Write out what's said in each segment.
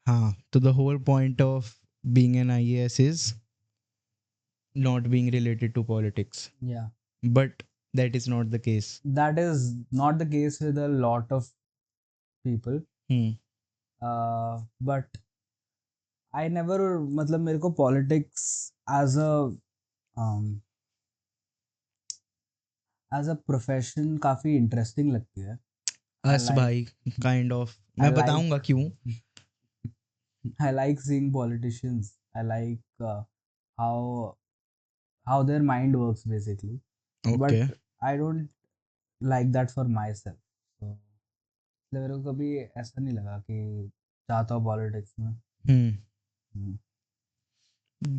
हाँ, तो the whole point of being an IAS is not being related to politics. Yeah, But that is not the case. that is not the case with a lot of people. Hmm. But I never, मतलब मेरे को politics as a um, as a profession काफी interesting लगती है. I us like भाई kind of I मैं like बताऊंगा क्यों. I like seeing politicians. I like how how their mind works basically. But okay. I don't like that for myself. So इसलिए मेरे को कभी ऐसा नहीं लगा कि चाहता हूँ पॉलिटिक्स में. हम्म. हम्म.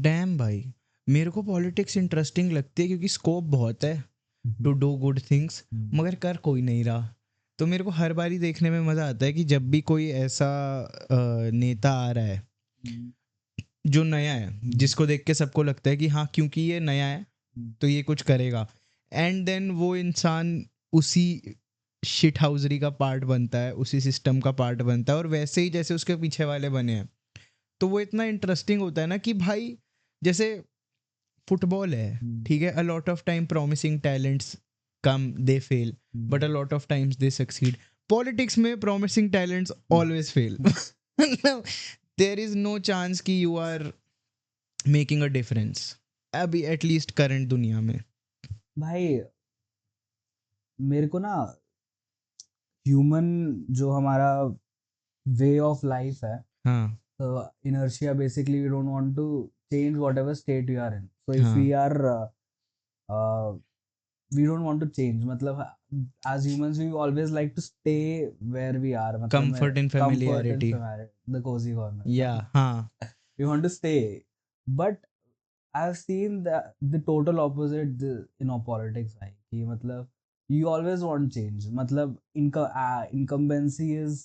डैम भाई, मेरे को पॉलिटिक्स इंटरेस्टिंग लगती है क्योंकि स्कोप बहुत है टू डू गुड थिंग्स, मगर कर कोई नहीं रहा. तो मेरे को हर बारी देखने में मज़ा आता है कि जब भी कोई ऐसा नेता आ रहा है जो नया है, जिसको देख के सबको लगता है कि हाँ क्योंकि ये नया है तो ये कुछ करेगा, एंड देन वो इंसान उसी शिट हाउसरी का पार्ट बनता है, उसी सिस्टम का पार्ट बनता है, और वैसे ही जैसे उसके पीछे वाले बने हैं. तो वो इतना इंटरेस्टिंग होता है ना कि भाई, जैसे फुटबॉल है, ठीक है, a lot of time promising talents come, they fail, but a lot of times they succeed. Politics में promising talents always fail. There is no chance कि you are making a difference अभी, at least current दुनिया में. भाई मेरे को ना human जो हमारा वे ऑफ लाइफ है, हाँ. so inertia basically we don't want to change whatever state we are in. So if we हाँ. are uh, we don't want to change, मतलब as humans we always like to stay where we are, मतलब comfort in comfort and familiarity. familiarity, the cozy corner. या. हाँ. We want to stay, but I've seen the total opposite in our politics भाई, कि मतलब you always want change, मतलब incumbency is,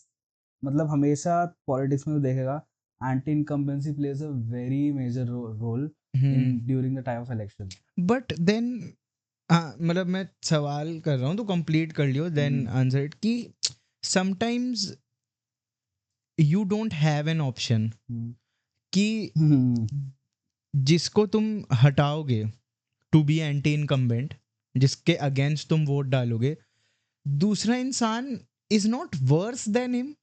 मतलब हमेशा politics में देखेगा anti incumbency plays a very major role in during the time of election. But then, हाँ मतलब मैं सवाल कर रहा हूँ तो कंप्लीट कर लियो, देन आंसर इट, कि sometimes you don't have an option कि जिसको तुम हटाओगे टू बी एंटी इनकम्बेंट, जिसके अगेंस्ट तुम वोट डालोगे, दूसरा इंसान is not worse than him,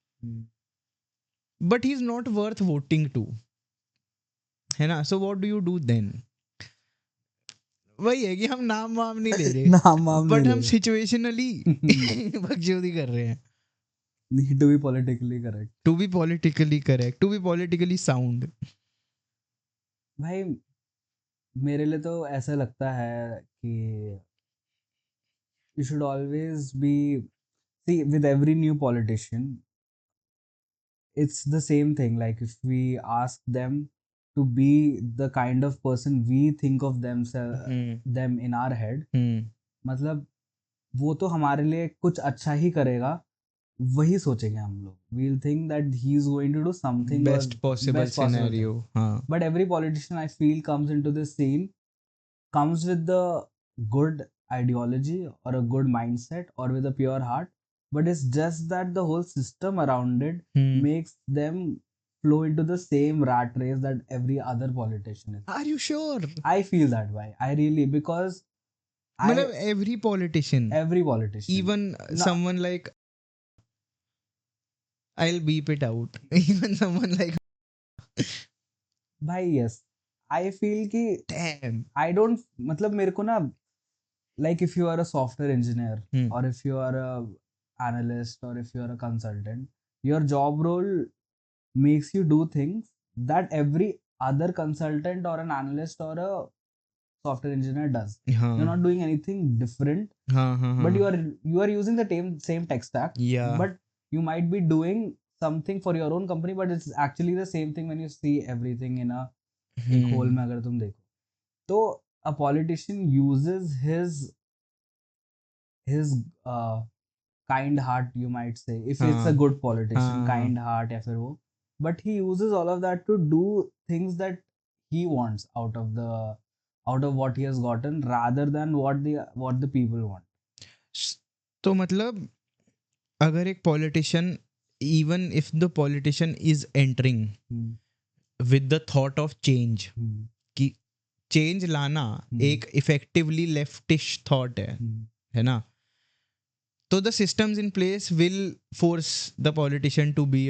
but he is not worth voting to, है ना. So what do you do then? वही है कि हम नाम वाम नहीं ले रहे, नाम वाम नहीं बट ले हम रहे. सिचुएशनली बकचोदी कर रहे हैं. Need to be politically correct. To be politically correct, to be politically sound. भाई मेरे लिए तो ऐसा लगता है कि you should always be, see with every new politician it's the same thing, like if we ask them to be the kind of person we think of them in our head, मतलब वो तो हमारे लिए कुछ अच्छा ही करेगा, वही सोचेंगे हम लोग. we'll think that he is going to do something or best possible best possible thing. Scenario. हाँ. But every politician I feel comes into this scene, comes with the good ideology or a good mindset or with a pure heart, but it's just that the whole system around it makes them flow into the same rat race that every other politician is. Are you sure? I feel that way, I really, because मतलब I every politician, every politician, even no, someone like, I'll beep it out. Even someone like, भाई yes, I feel कि damn. I don't, मतलब मेरे को ना, like if you are a software engineer or if you are a analyst or if you are a consultant, your job role makes you do things that every other consultant or an analyst or a software engineer does. You're not doing anything different, but you are using the same tech stack, Yeah. but you might be doing something for your own company, but it's actually the same thing when you see everything in a एक whole में अगर तुम देखो तो a politician uses his kind heart, you might say, if it's a good politician, kind heart या फिर वो, but he uses all of that to do things that he wants out of what he has gotten rather than what the people want. तो मतलब अगर एक politician even if the politician is entering with the thought of change, कि change लाना एक effectively leftish thought है ना, तो the systems in place will force the politician to be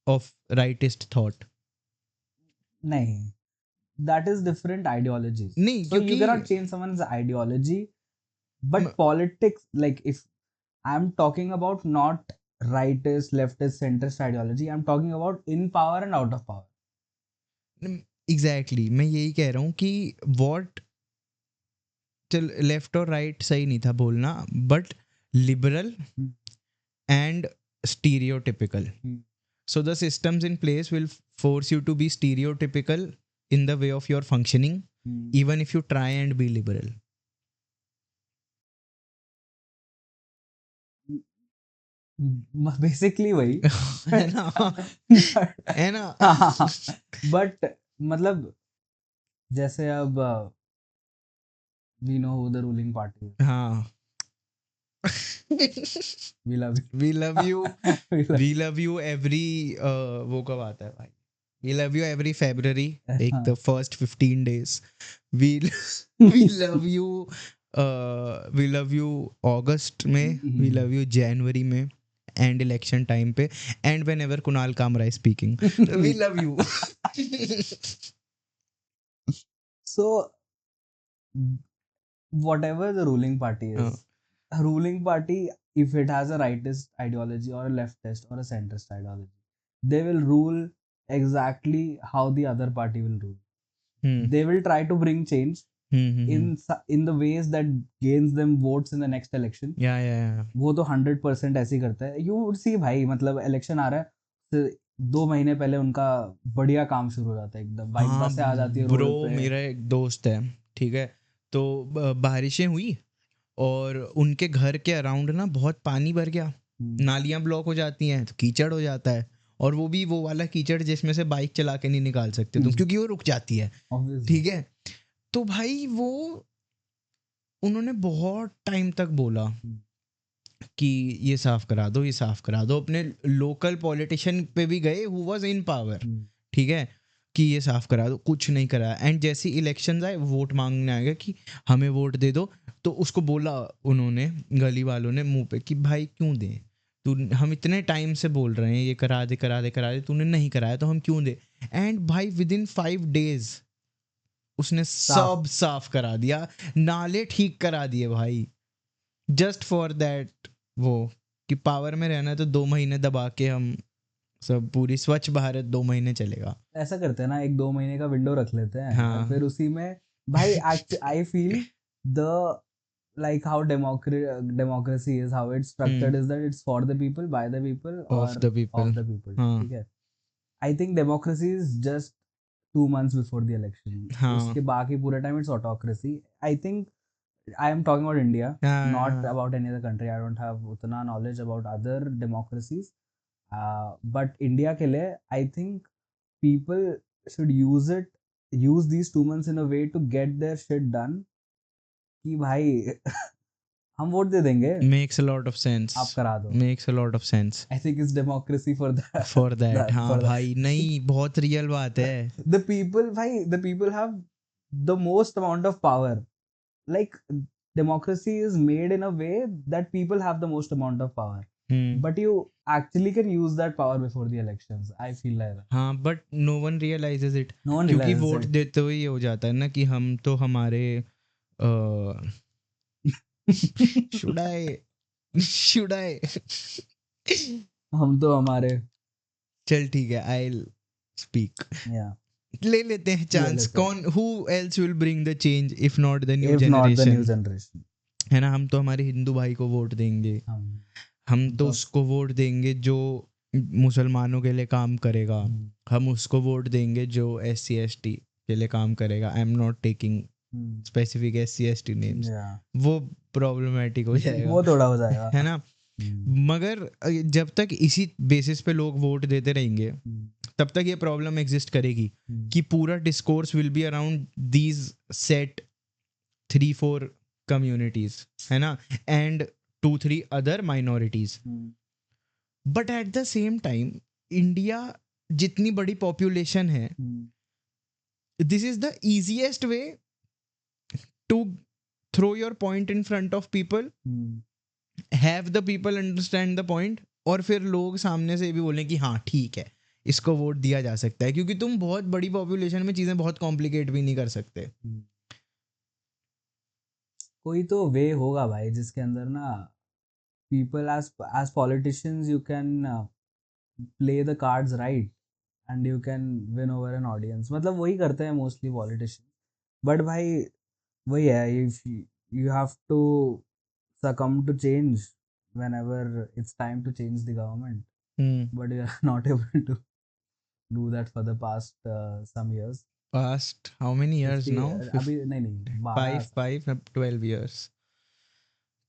of rightist thought. नहीं, that is different ideologies. नहीं, So you क्योंकि cannot change someone's ideology, but politics, like if I'm talking about not rightist, leftist, centrist ideology, I'm talking about in power and out of power. Exactly मैं यही कह रहा हूँ कि what, चल left और राइट सही नहीं था बोलना, but liberal and stereotypical. So the systems in place will force you to be stereotypical in the way of your functioning, even if you try and be liberal. Basically वही है ना, है ना. But मतलब जैसे अब we know who the ruling party is. हाँ. We love you. We love you. We love- We love you every वो कब आता है भाई? We love you every February, like the first 15 days. We love you. We love you August में. We love you January में. And election time पे. And whenever Kunal Kamra is speaking. We love you. So whatever the ruling party is, a ruling party, if it has a rightist ideology or a leftist or a centrist ideology, they will rule exactly how the other party will rule. They will try to bring change in the ways that gains them votes in the next election. Yeah. वो तो 100% ऐसे ही करता है. You would see भाई, मतलब election आ रहा है तो 2 महीने पहले उनका बढ़िया काम शुरू हो जाता है, एकदम बाइक बस से आ जाती है ब्रो. रोड पे. मेरा एक दोस्त है, ठीक है, तो बारिशें हुई और उनके घर के अराउंड ना बहुत पानी भर गया, नालियां ब्लॉक हो जाती हैं, तो कीचड़ हो जाता है, और वो भी वो वाला कीचड़ जिसमें से बाइक चला के नहीं निकाल सकते तुम, क्योंकि वो रुक जाती है. ठीक है, तो भाई वो उन्होंने बहुत टाइम तक बोला कि ये साफ करा दो, ये साफ करा दो. अपने लोकल पॉलिटिशियन पे भी गए हु वाज इन पावर, ठीक है, कि ये साफ करा दो, कुछ नहीं करा. एंड जैसे इलेक्शन आए, वोट मांगने आएगा कि हमें वोट दे दो, तो उसको बोला उन्होंने, गली वालों ने मुंह पे, कि भाई क्यों दें, तू, हम इतने टाइम से बोल रहे हैं ये करा दे करा दे करा दे, तूने नहीं कराया तो हम क्यों दे. एंड भाई विद इन 5 days उसने सब साफ करा दिया, नाले ठीक करा दिए भाई, जस्ट फॉर दैट, वो कि पावर में रहना है तो 2 महीने दबा के हम सब पूरी स्वच्छ भारत 2 महीने चलेगा. ऐसा करते हैं ना, 1-2 महीने का विंडो रख लेते हैं. हाँ. और फिर उसी में भाई I feel the like how democracy is, how it's structured is that it's for the people, by the people, or Of the people. of the people. हाँ. ठीक है. I think democracy is just 2 months before the election. हाँ. उसके बाकी पूरे time it's autocracy. I think I am talking about India, not about any other country. I don't have उतना knowledge about other democracies. But India के लिए I think people should use these 2 months in a way to get their shit done. कि भाई हम vote दे देंगे. Makes a lot of sense. आप करा दो. Makes a lot of sense. I think it's democracy for that. For that. हाँ भाई, नहीं, बहुत रियल बात है. The people have the most amount of power. Like democracy is made in a way that people have the most amount of power. But you actually can use that power before the elections. I feel like that. हाँ, but no one realizes it. No one क्योंकि realizes vote it. देते हुए ये हो जाता है ना कि हम तो हमारे should I हम तो हमारे, चल ठीक है, I'll speak. yeah, ले लेते हैं चांस. कौन, who else will bring the change if not the new if generation? not the new generation. है ना, हम तो हमारे हिंदू भाई को वोट देंगे, हम तो उसको वोट देंगे जो मुसलमानों के लिए काम करेगा, हम उसको वोट देंगे जो SC ST के लिए काम करेगा. आई am not taking specific SC ST names, वो प्रॉब्लमेटिक हो जाएगा, वो थोड़ा हो जाएगा, है ना. मगर जब तक इसी बेसिस पे लोग वोट देते रहेंगे तब तक ये प्रॉब्लम एग्जिस्ट करेगी कि पूरा discourse will be around these set 3-4 communities, है ना, and 2-3 other minorities. But at the same time India जितनी बड़ी पॉपुलेशन है, this is the easiest way to throw your point in front of people, have the people understand the point, और फिर लोग सामने से भी बोलें कि हाँ ठीक है, इसको वोट दिया जा सकता है, क्योंकि तुम बहुत बड़ी पॉपुलेशन में चीजें बहुत कॉम्प्लिकेट भी नहीं कर सकते. कोई तो वे होगा भाई जिसके अंदर ना people as politicians you can play the cards right and you can win over an audience. मतलब वही करते हैं मोस्टली पॉलिटिशियन. बट भाई वही है, if you have to succumb to change whenever it's time to change the government, but you are not able to do that for the past some years. Past how many years 50 now? अभी नहीं 12 12 years.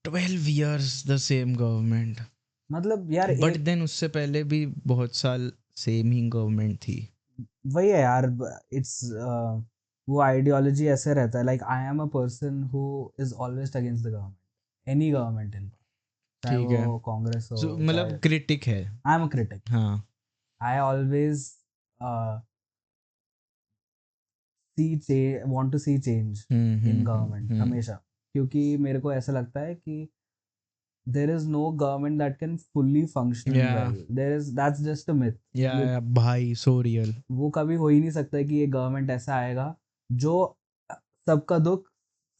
12 years the same government. मतलब यार but then उससे पहले भी बहुत साल same ही government थी. वही है यार. इट्स वो आइडियोलॉजी ऐसे रहता है, like I am a person who is always against the government, any government in, चाहे ठीक है. वो कांग्रेस हो, So, मतलब क्रिटिक है. I am a critic. हाँ. I always want to see change in government हमेशा, क्योंकि मेरे को ऐसा लगता है कि there is no government that can fully function well. That's just a myth. Yeah, भाई so real. वो कभी हो ही नहीं सकता है कि ये गवर्नमेंट ऐसा आएगा जो सबका दुख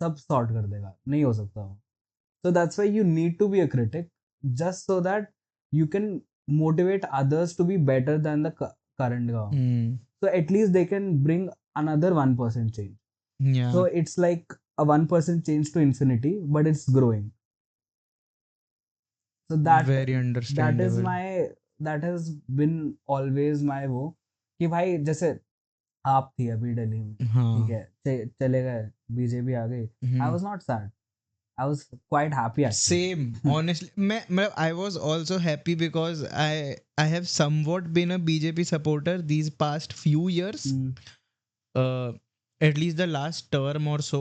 सब सॉर्ट कर देगा. नहीं हो सकता वो. So that's why you need to be a critic, just so that you can motivate others to be better than the current government. So at least they can bring another 1% change. Yeah. So it's like a 1% change to infinity, but it's growing. So very understandable. that has been always my वो कि भाई जैसे आप थी अभी दिल्ली में, ठीक है, चले गए, बीजेपी आ गई. I was not sad. I was quite happy actually. Same, honestly. I was also happy because I have somewhat been a BJP supporter these past few years. At least the last term or so.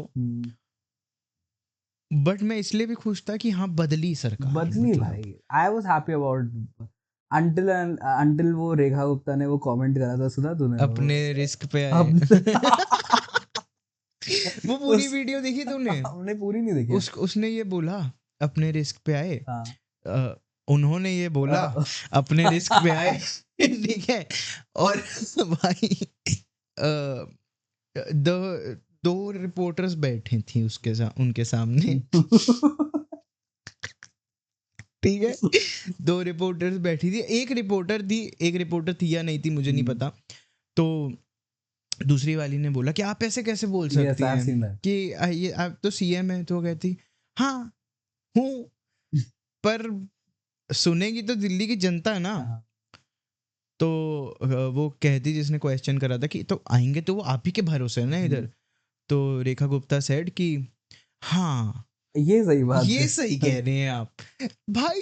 But मैं इसलिए भी खुश था कि हाँ बदली सरकार. बदली भाई. I was happy about until वो रेखा गुप्ता ने वो कमेंट करा था, सुना तूने? अपने रिस्क पे आए. वो पूरी वीडियो देखी तूने? हमने पूरी नहीं देखी. उसने ये बोला अपने रिस्क पे आए. उन्होंने ये बोला अपने रिस्क पे आए. ठीक है. और भाई दो रिपोर्टर्स बैठे थी उनके सामने. ठीक है. 2 रिपोर्टर्स बैठी थी. एक रिपोर्टर थी या नहीं थी मुझे नहीं पता. तो दूसरी वाली ने बोला कि आप ऐसे कैसे बोल सकती हैं कि ये आप तो सीएम है. तो कहती हाँ हूँ, पर सुनेगी तो दिल्ली की जनता है ना. तो वो कहती, जिसने क्वेश्चन करा था, कि तो आएंगे तो वो आप ही के भरोसे है ना इधर. तो रेखा गुप्ता सेड कि हाँ ये सही बात, ये सही कह रहे हैं आप. भाई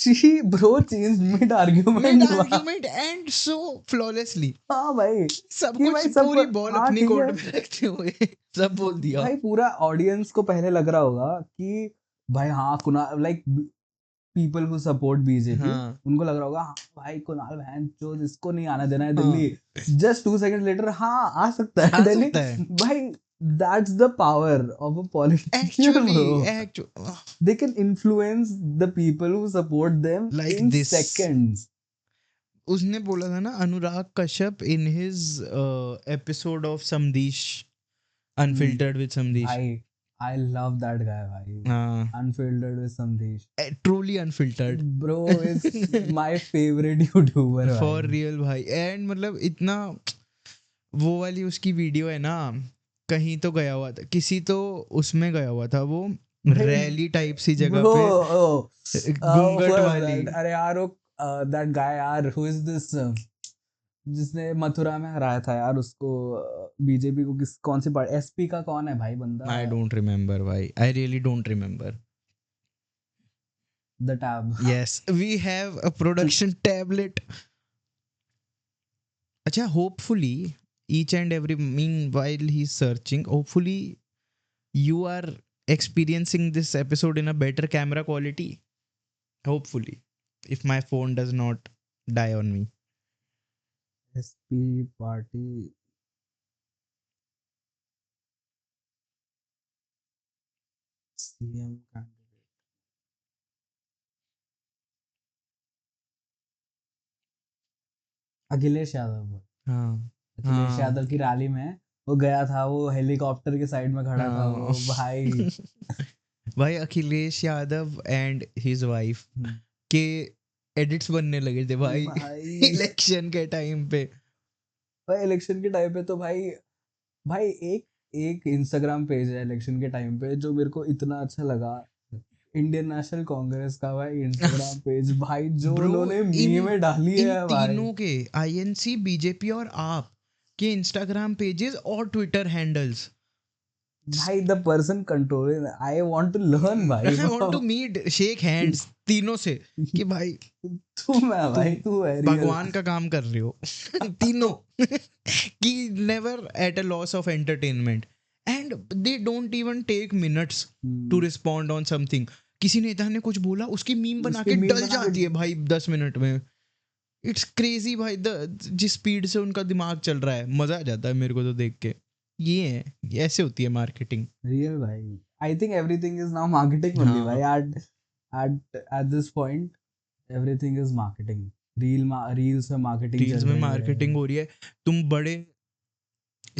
she bro changed mid argument and so flawlessly. हाँ भाई, सब कुछ पूरी बॉल अपनी कोर्ट में रखते हुए सब बोल दिया. भाई पूरा ऑडियंस को पहले लग रहा होगा कि भाई हाँ Kunal, like people who support BJP, उनको लग रहा होगा हाँ भाई कुणाल बहन जो इसको नहीं आना देना है दिल्ली. जस्ट 2 seconds later हाँ आ सकता है दिल्ली. भाई that's the power of a politician. Actually, they can influence the people who support them like in this. Seconds. उसने बोला था ना Anurag Kashyap in his episode of Samdesh, Unfiltered with Samdesh. I love that guy bhai. Unfiltered with Samdesh. Truly unfiltered. Bro is my favorite YouTuber. For real भाई. And मतलब इतना वो वाली उसकी वीडियो है ना, कहीं तो गया हुआ था, किसी तो उसमें गया हुआ था, वो रैली टाइप सी जगह पे घूंघट वाली. अरे यार वो that guy यार, who is this, जिसने मथुरा में हराया था यार उसको, बीजेपी को, कौन सी पार्टी, एसपी का कौन है भाई बंदा? I don't remember भाई. I really don't remember. The tab. Yes, we have a production tablet. अच्छा, hopefully each and every meanwhile he's searching, hopefully you are experiencing this episode in a better camera quality. Hopefully. if my phone does not die on me. SP party. CM candidate. Akhilesh Yadav. हाँ अखिलेश हाँ यादव की rally में वो गया था, वो helicopter के side में खड़ा था वो हाँ भाई। भाई Akhilesh Yadav and his wife के एडिट्स बनने लगे थे भाई भाई इलेक्शन के टाइम पे। भाई इलेक्शन के टाइम पे तो भाई भाई एक एक इंस्टाग्राम पेज है इलेक्शन के टाइम पे जो मेरे को इतना अच्छा लगा, इंडियन नेशनल कांग्रेस का भाई इंस्टाग्राम पेज भाई, जो ब्रो उन्होंने इन मीम डाली इन है भाई। तीनों के आईएनसी बीजेपी और आप के इंस्टाग्राम पेजेस और ट्विटर हैंडल्स भाई the person controlling, I want to learn भाई। I want to meet shake hands तीनों से कि भाई तुम है भाई, तुम तू है रियल। भगवान का काम कर रहे हो तीनों कि never at a loss of entertainment and they don't even take minutes to respond on something. किसी नेता ने कुछ बोला उसकी मीम बना के डल जाती है भाई 10 मिनट में। इट्स क्रेजी भाई जिस स्पीड से उनका दिमाग चल रहा है, मजा आ जाता है मेरे को तो देख के। ये है, ये ऐसे होती है मार्केटिंग। रियल भाई, I think everything is now marketing only हाँ भाई। At this point everything is marketing. Reels में मार्केटिंग रील्स चल में रही मार्केटिंग है। हो रही है। तुम बड़े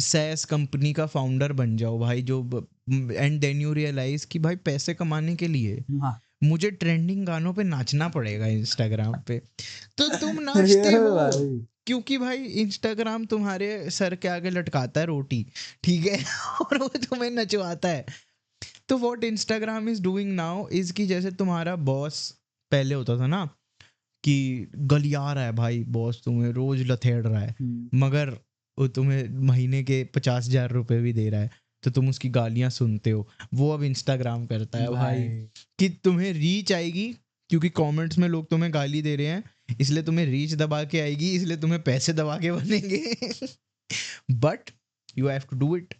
सैस कंपनी का फाउंडर बन जाओ भाई जो एंड देन यू रियलाइज कि भाई पैसे कमाने के लिए हाँ मुझे ट्रेंडिंग गानों पे नाचना पड़ेगा इंस्टाग्राम पे, तो तुम नाचते रियल हो भाई। क्योंकि भाई इंस्टाग्राम तुम्हारे सर के आगे लटकाता है रोटी, ठीक है और वो तुम्हें नचवाता है। तो what Instagram is doing now is कि जैसे तुम्हारा बॉस पहले होता था ना कि गलिया रहा है भाई, बॉस तुम्हें रोज लथेड़ रहा है मगर वो तुम्हें महीने के 50,000 रुपए भी दे रहा है, तो तुम उसकी गालियां सुनते हो। वो अब इंस्टाग्राम करता है भाई कि तुम्हें रीच आएगी क्योंकि कमेंट्स में लोग तुम्हें गाली दे रहे हैं, इसलिए तुम्हें रीच दबा के आएगी, इसलिए तुम्हें पैसे दबा के बनेंगे but you have to do it.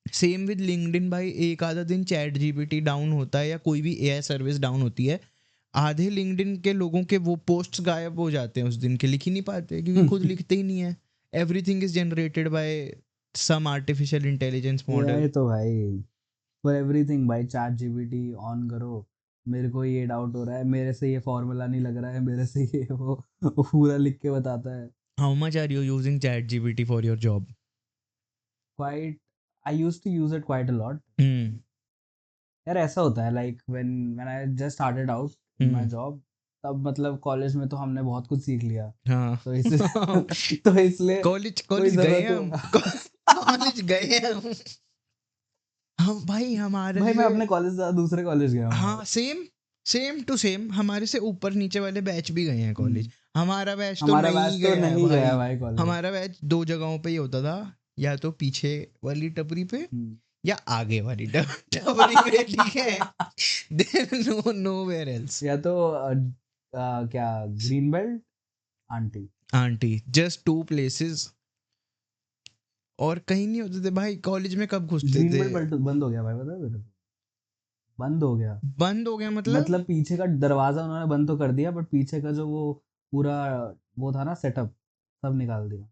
Same with LinkedIn भाई, एक आधा दिन चैट जीपीटी डाउन होता है या कोई भी एआई सर्विस डाउन होती है, आधे लिंक्डइन के लोगों के वो पोस्ट्स गायब हो जाते हैं, उस दिन के लिख ही नहीं पाते क्योंकि खुद लिखते ही नहीं है। Everything is generated by some artificial intelligence model. ये तो भाई फॉर एवरीथिंग भाई, चैट जीपीटी ऑन करो, मेरे को ये डाउट हो रहा है, मेरे से ये फॉर्मूला नहीं लग रहा है, मेरे से ये वो पूरा लिख के बताता है। How much are you using ChatGPT for your job? Quite, I used to use it quite a lot. यार ऐसा होता है like when I just started out in my job, तब मतलब कॉलेज में तो हमने बहुत कुछ सीख लिया, हाँ तो इसलिए तो इसलिए कॉलेज कोई कॉलेज गए जरूरत हम हो। कॉलेज गए हम भाई हमारे भाई मैं लिए। अपने कॉलेज से दूसरे कॉलेज गया हूँ। हाँ सेम सेम टू सेम, हमारे से ऊपर नीचे वाले बैच भी गए हैं कॉलेज। हमारा बैच तो हमारा नहीं बैच तो गया है नहीं गया भाई। भाई कॉलेज। हमारा बैच 2 जगहों पे ही होता था, या तो पीछे वाली टपरी पे या आगे वाली टपरी पे, ठीक है देयर नो नोवेयर एल्स। या तो क्या green belt aunty. Aunty, just 2 places और कहीं नहीं होते थे भाई। कॉलेज में कब घुसते ग्रीन थे? बेल्ट बंद हो गया भाई, पता है तेरे को? बंद हो गया। बंद हो गया मतलब पीछे का दरवाजा उन्होंने बंद तो कर दिया, बट पीछे का जो वो पूरा वो था ना सेटअप, सब निकाल दिया।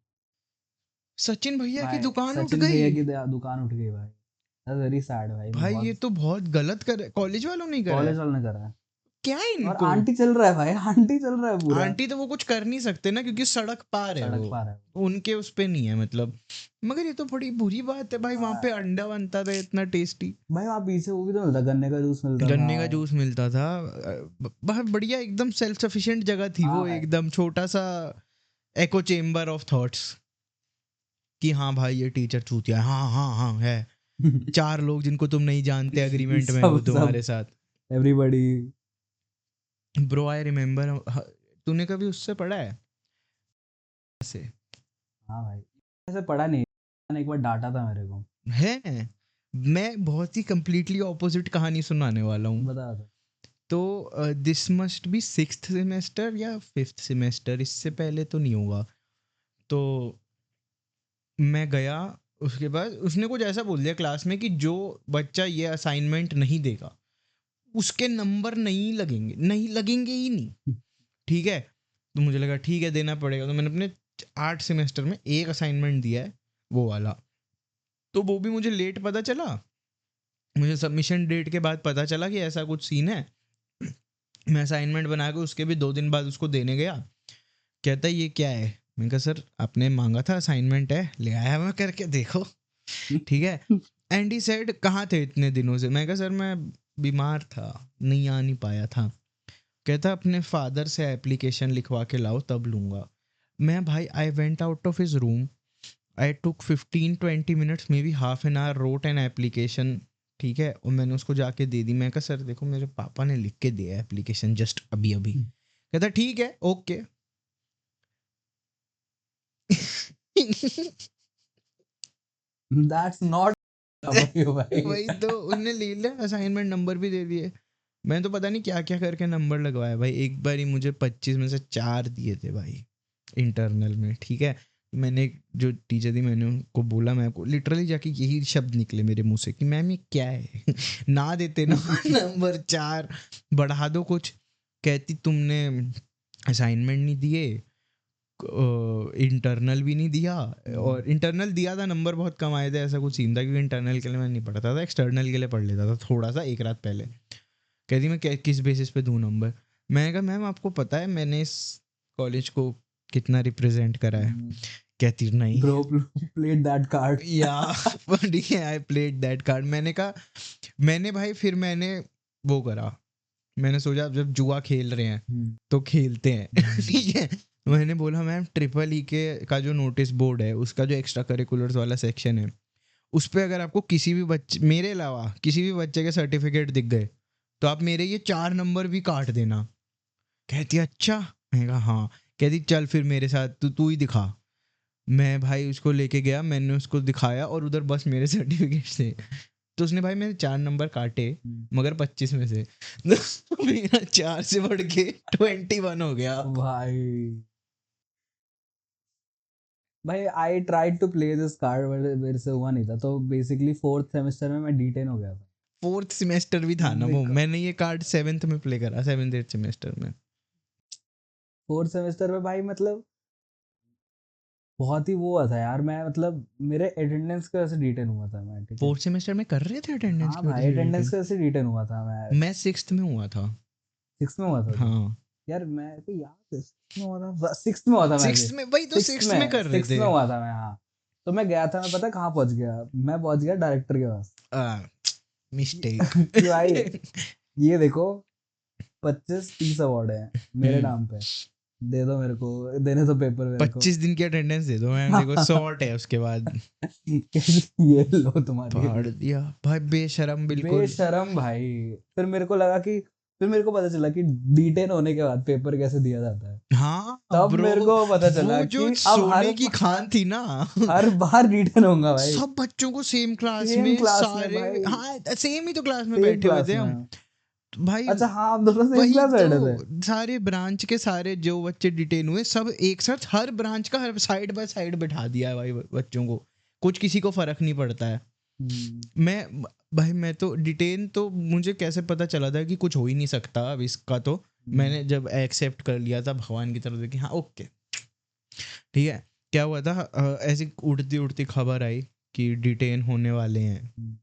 सचिन भैया की भाई दुकान उठ सचिन भैया गई की दुकान उठ गई भाई। दैट्स वेरी सैड भाई, मैं भाई। ये बहुत तो बहुत गलत कर कॉलेज वालों ने करा कॉलेज है। वालों ने करा है। क्या है और इनको? आंटी चल रहा है भाई, आंटी चल रहा है पूरा। आंटी तो वो कुछ कर नहीं सकते ना क्योंकि सड़क पार है, सड़क वो पार है। उनके उस पे नहीं है मतलब। मगर ये तो बड़ी बुरी बात है भाई, वहां पे अंडा बनता था इतना टेस्टी, भाई वहाँ पीछे वो भी तो मिलता, गन्ने का जूस मिलता था। गन्ने का जूस मिलता था। बहुत बढ़िया, एकदम सेल्फ सफिशिएंट जगह थी हाँ वो, भाई। एकदम छोटा सा एको चेम्बर ऑफ थॉट्स कि हाँ भाई ये टीचर चूतिया है, हाँ हाँ हाँ है। 4 लोग जिनको तुम नहीं जानते एग्रीमेंट में वो सब तुम्हारे साथ। एवरीबॉडी। ब्रो आई रिमेम्बर, तूने कभी उससे पढ़ा है ऐसे? हाँ भाई, ऐसे पढ़ा नहीं, मैंने एक बार डांटा था मेरे को। है, मैं बहुत ही कंप्लीटली ऑपोजिट कहानी सुनाने वाला हूँ। बता था। तो this must be 6th semester या 5th सेमेस्टर, इससे पहले तो नहीं होगा। तो मैं गया, उसके बाद उसने कुछ ऐसा बोल दिया क्लास में कि जो बच्चा ये असाइनमेंट नहीं देगा उसके नंबर नहीं लगेंगे, नहीं लगेंगे ही नहीं। ठीक है, तो मुझे लगा ठीक है देना पड़ेगा, तो मैंने अपने 8 सेमेस्टर में एक असाइनमेंट दिया है वो वाला, तो वो भी मुझे लेट पता चला, मुझे सबमिशन डेट के बाद पता चला कि ऐसा कुछ सीन है। मैं असाइनमेंट बना के उसके भी 2 दिन बाद उसको देने गया, कहता है ये क्या है, मैंने कहा सर आपने मांगा था असाइनमेंट है, ले आया मैं करके देखो, ठीक है। एंड ही सेड कहाँ थे इतने दिनों से, मैं कहा सर मैं बीमार था, नहीं आ नहीं पाया था। कहता अपने फादर से एप्लीकेशन लिखवा के लाओ तब लूँगा। मैं भाई I went out of his room, I took 15-20 minutes, may be half an hour, wrote an application, ठीक है, और मैंने उसको जाके दे दी। मैं कहा सर देखो मेरे पापा ने लिख के दिया एप्लीकेशन जस्ट अभी अभी। कहता ठीक है ओके। दैट्स नॉट भाई। वही तो, उनने ले लिया असाइनमेंट, नंबर भी दे दिए। मैंने तो पता नहीं क्या क्या करके नंबर लगवाया भाई। एक बार ही मुझे 25 में से 4 दिए थे भाई इंटरनल में, ठीक है। मैंने जो टीचर थी मैंने उनको बोला, मैं को लिटरली जाके यही शब्द निकले मेरे मुंह से कि मैम ये क्या है ना देते ना नंबर 4 बढ़ा दो कुछ। कहती तुमने असाइनमेंट नहीं दिए, इंटरनल भी नहीं दिया, और इंटरनल दिया था नंबर बहुत कम आए थे, ऐसा कुछ सीन था, क्योंकि इंटरनल के लिए मैं नहीं पढ़ता था, एक्सटर्नल के लिए पढ़ लेता था थोड़ा सा एक रात पहले। कहती मैं किस बेसिस पे दूं नंबर। मैंने कहा मैम आपको पता है मैंने इस कॉलेज को कितना रिप्रेजेंट करा है। कहती नहीं ब्रो प्लेड दैट कार्ड। या ठीक है आई प्लेड दैट कार्ड। मैंने कहा मैंने भाई फिर मैंने वो करा, मैंने सोचा जब जुआ खेल रहे हैं तो खेलते हैं ठीक है। मैंने बोला मैम ट्रिपल ई के का जो नोटिस बोर्ड है उसका जो एक्स्ट्रा करिकुलर्स वाला सेक्शन है उस पे अगर आपको किसी भी बच्चे मेरे अलावा किसी भी बच्चे के सर्टिफिकेट दिख गए तो आप मेरे ये 4 नंबर भी काट देना। कहती अच्छा, मैंने कहा हाँ। कहती चल फिर मेरे साथ तू ही दिखा। मैं भाई उसको लेके गया, मैंने उसको दिखाया और उधर बस मेरे सर्टिफिकेट थे। तो उसने भाई मेरे 4 नंबर काटे मगर 25 में से मेरा 4 से बढ़ के 21 हो गया भाई I tried to play this card but मेरे से हुआ नहीं था। तो बेसिकली 4th सेमेस्टर में मैं D10 हो गया था। 4th सेमेस्टर भी था ना वो, मैंने ये कार्ड 7th में प्ले करा, 7th-8th सेमेस्टर में। 4th सेमेस्टर में भाई मतलब बहुत ही वो हुआ था यार। मैं मतलब मेरे अटेंडेंस की वजह से D10 हुआ था मैं, ठीक है। 4th सेमेस्टर में कर रहे थे अटेंडेंस हाँ की भाई वजह अटेंडेंस से? की वजह से D10 हुआ था मैं 6th में हुआ था। 6th में हुआ था हाँ यार, मैं तो याद है 6th में हुआ था, 6th में हुआ था मैं। 6th में, वही तो 6th में कर रहे 6th थे। में हुआ था मैं, हाँ। तो मैं गया था, मैं पता कहाँ पहुंच गया, मैं पहुंच गया डायरेक्टर के पास मिस्टेक कि भाई ये देखो 25-30 अवार्ड है मेरे नाम पे, दे दो मेरे को, देने दो पेपर मेरे को। 25 दिन की अटेंडेंस दे दो मैम, देखो शॉर्ट है उसके बाद। ये लो तुम्हारी। फाड़ दिया भाई, बेशरम बिल्कुल। बेशरम भाई। फिर मेरे को लगा कि फिर मेरे को पता चला कि D10 होने के बाद पेपर कैसे दिया जाता है। हाँ तब ब्रो, मेरे को पता चला वो जो कि अब सोने की खान थी ना हर बार D10 होगा भाई। सब बच्चों को सेम क्लास सेम में क्लास में सारे, भाई, हाँ सेम ही तो क्लास में सेम बैठे हुए क्लास थे में। हम भाई। अच्छा हाँ, आप दोनों सेम वही क्लास में बैठे थे। तो सारे ब्रांच के सारे जो बच्चे डिटेन हुए सब एक साथ, हर ब्रांच का हर साइड बाय साइड बैठा दिया है भाई बच्चों को, कुछ किसी को फर्क नहीं पड़ता है। मैं भाई मैं तो डिटेन, तो मुझे कैसे पता चला था कि कुछ हो ही नहीं सकता अब इसका, तो मैंने जब एक्सेप्ट कर लिया था भगवान की तरफ से कि हाँ ओके ठीक है। क्या हुआ था, ऐसी उड़ती उड़ती खबर आई कि डिटेन होने वाले हैं,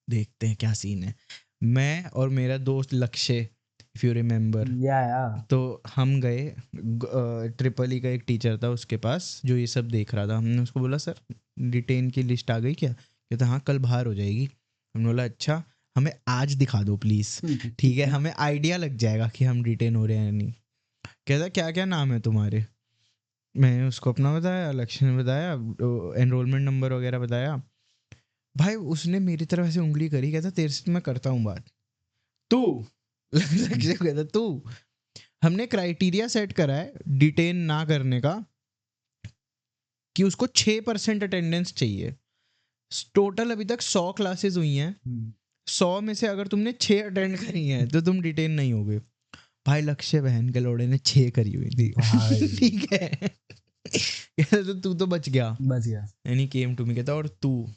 देखते हैं क्या सीन है। मैं और मेरा दोस्त लक्ष्य, इफ यू रिमेम्बर, या तो हम गए ट्रिपल ई का एक टीचर था उसके पास जो ये सब देख रहा था। हमने उसको बोला सर डिटेन की लिस्ट आ गई क्या? कहता हाँ कल बाहर हो जाएगी। हमने बोला अच्छा हमें आज दिखा दो प्लीज़, ठीक है, हमें आइडिया लग जाएगा कि हम डिटेन हो रहे हैं या नहीं। कहता क्या क्या नाम है तुम्हारे? मैंने उसको अपना बताया, लक्ष्य ने बताया, एनरोलमेंट नंबर वगैरह बताया। भाई उसने मेरी तरफ ऐसे उंगली करी, कहता तेरे से मैं करता हूँ बात, तू लक्ष्य कहता तू। हमने क्राइटेरिया सेट करा है डिटेन ना करने का कि उसको 6% अटेंडेंस चाहिए। टोटल अभी तक 100 क्लासेस हुई हैं, 100 में से अगर तुमने 6 अटेंड करी हैं तो तुम डिटेन नहीं होगे। भाई लक्ष्य बहन के लोड़े ने 6 करी हुई थी ठीक है तो तू तो बच गया। एनी केम टू मी, कहता और तू?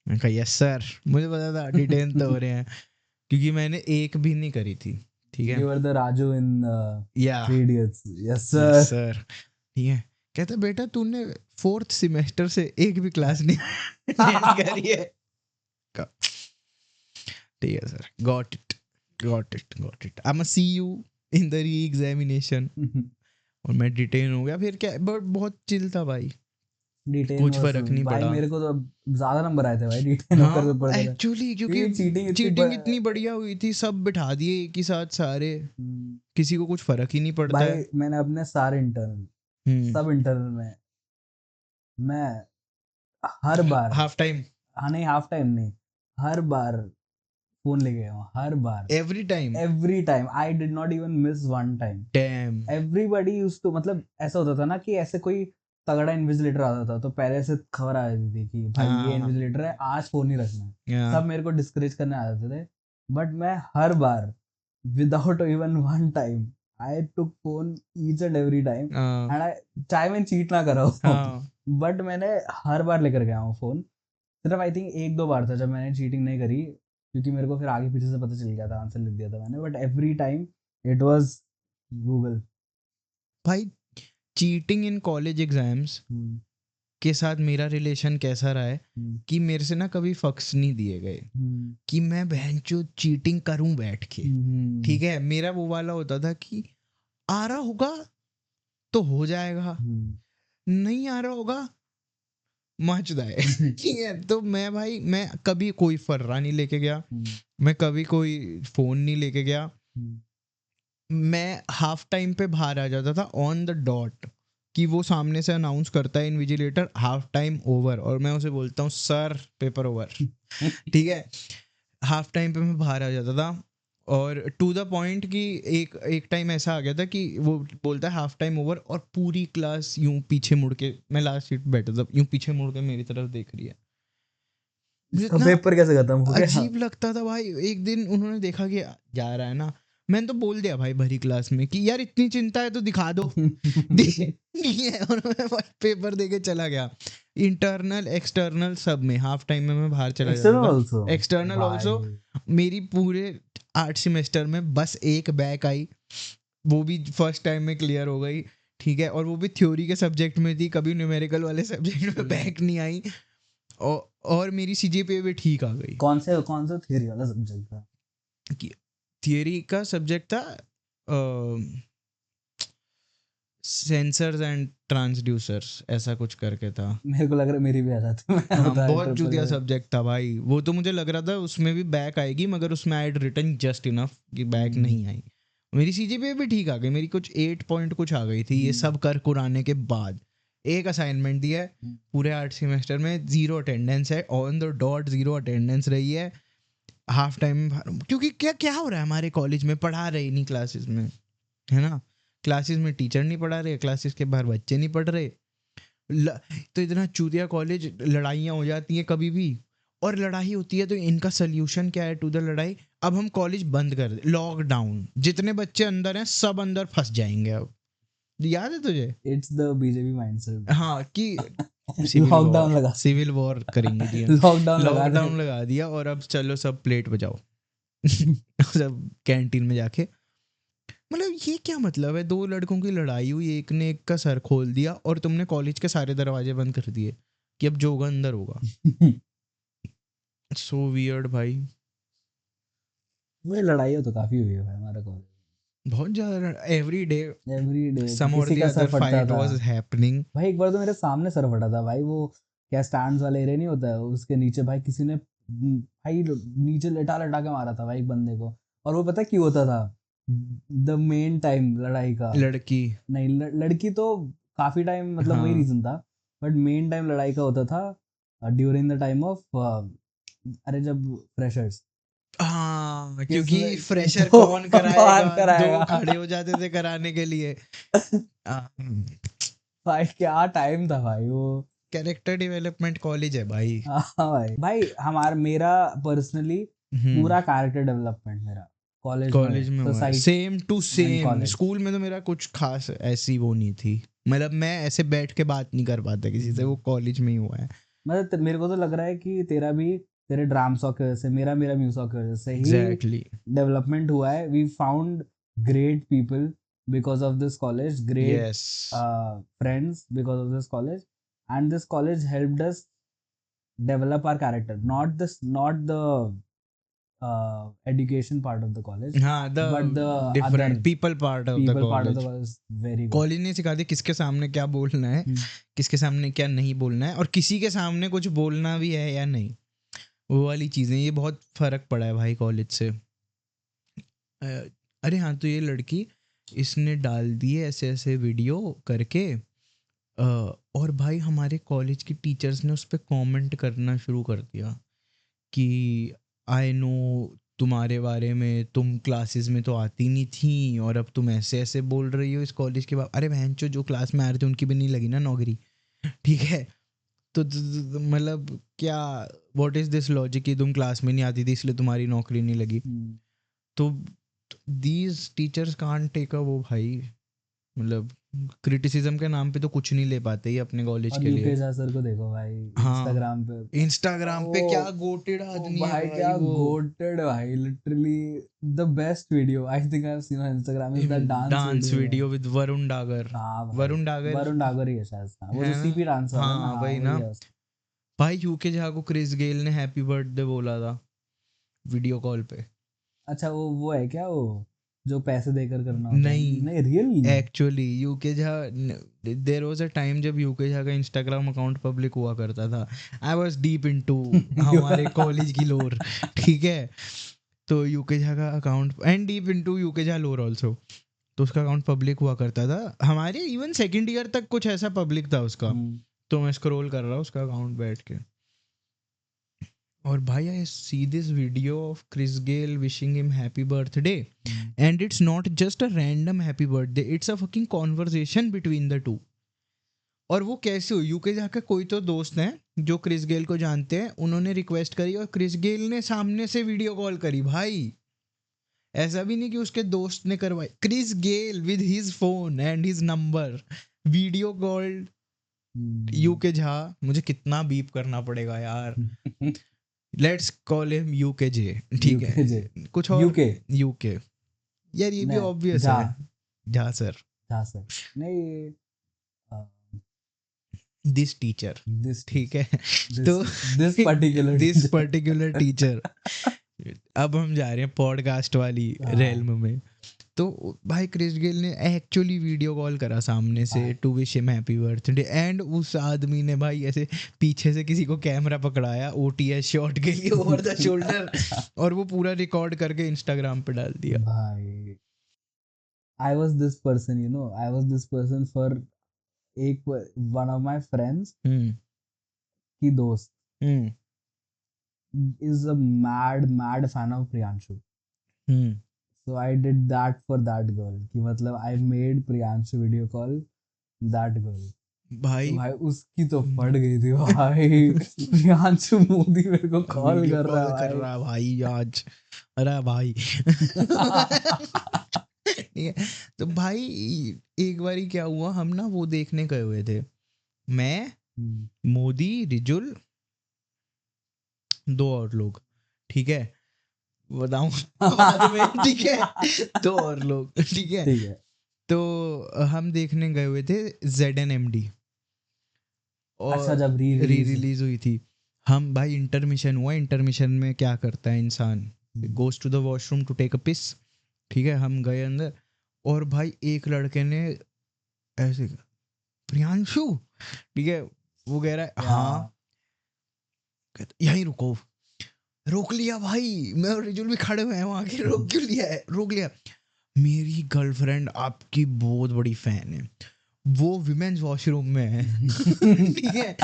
मैं कहा यस सर, मुझे पता था डिटेन तो हो रहे हैं क्योंकि मैंने एक भी नहीं करी थी। ठीक है You were the Raju in या Three Idiots. Yes, sir. Yes sir ठीक है कहता बेटा तूने 4th सेमेस्टर से एक भी क्लास नहीं अटेंड करी है ठीक है sir got it I must see you in the re examination और मैं डिटेन हो गया फिर क्या बट बहुत चिल था भाई Detain कुछ was- फर्क नहीं भाई पड़ा मेरे को तो ज्यादा नंबर आए थे भाई डिटेन होकर हाँ पेपर देना। एक्चुअली क्योंकि चीटिंग चीटिंग इतनी बढ़िया हुई थी सब बिठा दिए एक ही साथ सारे किसी को कुछ फर्क ही नहीं पड़ता है भाई मैंने अपने सारे इंटरनल सब इंटरनल में मैं हर बार हाफ टाइम हाँ नहीं हाफ टाइम नहीं हर बार फोन लेके गया हूँ हर बार every time I did not even miss one time damn everybody use to मतलब ऐसा होता था ना कि ऐसे कोई तगड़ा इन्विजिलेटर आता था तो पहले से खबर आ जाती थी कि भाई ये हाँ। इन्विजिलेटर है आज फोन नहीं रखना है या सब मेरे को डिस्करेज करने आ जाते थे बट मैं हर बार without even one time I took phone each and every time and I चाहे मैं चीट ना कर रहा हूँ हाँ बट मैंने हर बार लेकर गया हूँ फोन सिर्फ आई थिंक एक दो बार था जब मैंने चीटिंग नहीं करी क्योंकि मेरे को फिर आगे पीछे से पता चल गया था आंसर लिख दिया था मैंने but every time it was Google भाई चीटिंग इन कॉलेज एग्जाम्स के साथ मेरा रिलेशन कैसा रहा है कि मेरे से ना कभी फक्स नहीं दिए गए कि मैं बहनचोद चीटिंग करूं बैठ के ठीक है मेरा वो वाला होता था कि आ रहा होगा तो हो जाएगा नहीं आ रहा होगा मचदा है ठीक है तो मैं भाई मैं कभी कोई फर्रा नहीं लेके गया मैं कभी कोई फोन नहीं लेके गया मैं हाफ टाइम पे बाहर आ जाता था ऑन द डॉट कि वो सामने से अनाउंस करता है इन्विजिलेटर हाफ टाइम ओवर और मैं उसे बोलता हूँ सर पेपर ओवर ठीक है हाफ टाइम पे मैं बाहर आ जाता था और टू द पॉइंट कि एक टाइम ऐसा आ गया था कि वो बोलता है हाफ टाइम ओवर और पूरी क्लास यूं पीछे मुड़ के मैं लास्ट सीट पे बैठा था यूं पीछे मुड़ के मेरी तरफ देख रही है मुझे इतना पेपर कैसे खत्म हो गया अजीब लगता था भाई एक दिन उन्होंने देखा कि जा रहा है ना मैंने तो बोल दिया भाई भरी क्लास में कि यार इतनी चिंता है तो दिखा दो नहीं है और मैं पेपर दे के चला गया इंटरनल एक्सटर्नल सब में हाफ टाइम में मैं बाहर चला जाता था एक्सटर्नल ऑल्सो मेरी पूरे 8 सेमेस्टर में बस एक बैक आई वो भी फर्स्ट टाइम में क्लियर हो गई ठीक है और वो भी थ्योरी के सब्जेक्ट में थी कभी न्यूमेरिकल वाले सब्जेक्ट में बैक नहीं आई और मेरी सीजीपीए भी ठीक आ गई कौन सा थ्योरी वाला सब्जेक्ट था थियरी का सब्जेक्ट था सेंसर्स एंड ट्रांसड्यूसर्स ऐसा कुछ करके था मेरे को लग रहा है मेरी भी ऐसा था बहुत चूतिया सब्जेक्ट था भाई वो तो मुझे लग रहा था उसमें भी बैक आएगी मगर उसमें I had written just enough कि बैक नहीं आई मेरी सीजीपीए भी ठीक आ गई मेरी कुछ 8 पॉइंट कुछ आ गई थी ये सब कर कुराने के बाद एक असाइनमेंट दिया है पूरे 8 सेमेस्टर में 0 अटेंडेंस है ऑन द डॉट 0 अटेंडेंस रही है हाफ टाइम क्योंकि क्या हो रहा है हमारे कॉलेज में पढ़ा रहे नहीं क्लासेस में है ना क्लासेस में टीचर नहीं पढ़ा रहे क्लासेस के बाहर बच्चे नहीं पढ़ रहे तो इतना चूतिया कॉलेज लड़ाइयाँ हो जाती हैं कभी भी और लड़ाई होती है तो इनका सोल्यूशन क्या है टू द लड़ाई अब हम कॉलेज बंद कर दे लॉकडाउन जितने बच्चे अंदर हैं सब अंदर फंस जाएंगे अब याद है तुझे इट्स द बीजेपी माइंडसेट हाँ कि लॉकडाउन लगा सिविल वॉर करेंगे जी लॉकडाउन लगा दिया और अब चलो सब प्लेट बजाओ सब कैंटीन में जाके मतलब ये क्या मतलब है 2 लड़कों की लड़ाई हुई एक ने एक का सर खोल दिया और तुमने कॉलेज के सारे दरवाजे बंद कर दिए कि अब जो होगा अंदर होगा सो वियर्ड भाई वो लड़ाई तो काफी हुई है भाई हमारा कॉलेज बहुत ज्यादा एवरी डे सम और किसी द का अदर सर फटता फाइट था वाज हैपनिंग भाई एक बार तो मेरे सामने सर फटा था भाई वो क्या स्टैंड्स वाले एरिया नहीं होता है उसके नीचे भाई किसी ने भाई नीचे लटा के मारा था भाई एक बंदे को और वो पता क्यों होता था द मेन टाइम लड़ाई का लड़की नहीं लड़की तो काफी टाइम मतलब वही रीजन था बट मेन टाइम लड़ाई का होता था ड्यूरिंग द टाइम ऑफ अरे जब फ्रेशर्स हाँ क्योंकि फ्रेशर कौन कराएगा 2 खड़े हो जाते थे कराने के लिए भाई क्या टाइम था भाई वो कैरेक्टर डेवलपमेंट कॉलेज है भाई भाई हमारा मेरा पर्सनली पूरा कैरेक्टर डेवलपमेंट मेरा कॉलेज में हुआ सेम टू सेम स्कूल में तो मेरा कुछ खास ऐसी वो नहीं थी मतलब मैं ऐसे बैठ के बात नहीं कर पाता किसी से वो कॉलेज में ही हुआ है मतलब मेरे को तो लग रहा है कि तेरा भी तेरे ड्राम सॉक की वजह से, मेरा म्यूसॉक की वजह से ही एग्जैक्टली डेवलपमेंट हुआ है. We found great people because of this college, great yes friends because of this college, and this college helped us develop our character, not the education part of the college, हाँ the but the different other people part of the people part of the college. college is very good. College ने सिखा दिया किसके सामने क्या बोलना है, किसके सामने क्या नहीं बोलना है, और किसी के सामने कुछ बोलना भी है या नहीं, वो वाली चीज़ें. ये बहुत फ़र्क पड़ा है भाई कॉलेज से. अरे हाँ, तो ये लड़की इसने डाल दिए ऐसे ऐसे वीडियो करके, और भाई हमारे कॉलेज की टीचर्स ने उस पर कमेंट करना शुरू कर दिया कि आई नो तुम्हारे बारे में, तुम क्लासेस में तो आती नहीं थी और अब तुम ऐसे ऐसे बोल रही हो इस कॉलेज के बाद. अरे बहन चो, जो क्लास में आ रहे थे उनकी भी नहीं लगी ना नौकरी, ठीक है. तो मतलब क्या, व्हाट इज दिस लॉजिक कि तुम क्लास में नहीं आती थी इसलिए तुम्हारी नौकरी नहीं लगी. तो these teachers can't take a वो भाई, मतलब क्रिटिसिज्म के नाम पे तो कुछ नहीं ले पाते ही अपने कॉलेज और के लिए. यूके झा सर को देखो भाई, हाँ, इंस्टाग्राम पे, इंस्टाग्राम पे ओ, क्या गोटेड ओ आदमी है भाई भाई क्या वो. गोटेड भाई, literally the best video I think I have seen on Instagram is that dance video with Varun Dagar. हाँ भाई, वरुण डागर वरुण डागर ही है शायद, वो है जो ना? सीपी डांस वाला है ना, हाँ हाँ वही वही ना है. भाई. यूके झा को क्रिस गेल ने हैप्पी बर्थडे बोला था वीडियो कॉल पे. अच्छा वो है क्या, वो जो पैसे देकर करना होता है? नहीं, नहीं real. Actually UK Jha, there was a time जब यूके झा का इंस्टाग्राम अकाउंट पब्लिक हुआ करता था. आई वाज डीप इनटू हमारे कॉलेज की लोर, ठीक है. तो यूके झा का account and deep into UK Jha lore also. तो उसका अकाउंट पब्लिक हुआ करता था हमारे इवन सेकंड ईयर तक, कुछ ऐसा पब्लिक था उसका. तो मैं स्क्रॉल कर रहा हूँ उसका अकाउंट बैठ के, और भाई I see this video of Chris Gayle wishing him happy birthday, and it's not just a random happy birthday, it's a fucking conversation between the two. और वो कैसे हुई, यूके जाकर कोई तो दोस्त हैं जो क्रिस गेल को जानते हैं, उन्होंने रिक्वेस्ट करी और क्रिस गेल ने सामने से वीडियो कॉल करी भाई. ऐसा भी नहीं कि उसके दोस्त ने करवाई, Chris Gayle with his phone and his number video call UK Jha. मुझे कितना बीप करना पड़ेगा यार. Let's call him UK J, ठीक है. UKJ. कुछ और यूके यूके यार, ये भी नहीं, ऑब्वियस झा. है. झा सर, झा सर नहीं, दिस टीचर, दिस ठीक है. तो this particular this particular teacher. अब हम जा रहे हैं पॉडकास्ट वाली रेल्म में. तो भाई क्रिस गेल ने एक्चुअली वीडियो कॉल करा सामने से to wish him happy birthday, and उस आदमी ने भाई ऐसे पीछे से किसी को कैमरा पकड़ाया ओटीएस शॉट के लिए ओवर द शोल्डर, और वो पूरा रिकॉर्ड करके इंस्टाग्राम पे डाल दिया. भाई I was this person, I was this person for एक one of my friends की दोस्त is a mad fan of Priyanshu. So I did that for that girl, कि मतलब I made Priyanshu video call that girl. भाई तो भाई उसकी तो फट गई थी भाई. प्रियांशु मोदी मेरे को कॉल वीडियो कर कॉल रहा कर रहा भाई आज. अरे भाई. ठीक है. तो भाई एक बारी क्या हुआ, हम ना वो देखने गए हुए थे, मैं, मोदी, रिजुल, दो और लोग, ठीक है, बताऊं बाद में, ठीक है. दो और लोग, ठीक है. ठीक है. तो हम देखने गए हुए थे ZNMD, और अच्छा, जब री रिलीज हुई थी. हम भाई इंटरमिशन हुआ, इंटरमिशन में क्या करता है इंसान, goes to the washroom to take a piss, ठीक है. हम गए अंदर, और भाई एक लड़के ने ऐसे, प्रियांशु, ठीक है, वो कह रहा है हाँ, यहीं रुको. रोक लिया भाई, मैं और रिजुल भी खड़े हुए हैं वहां के. रोक क्यों लिया है, रोक लिया. मेरी गर्लफ्रेंड आपकी बहुत बड़ी फैन है, वो विमेन्स वॉशरूम में है. ठीक है.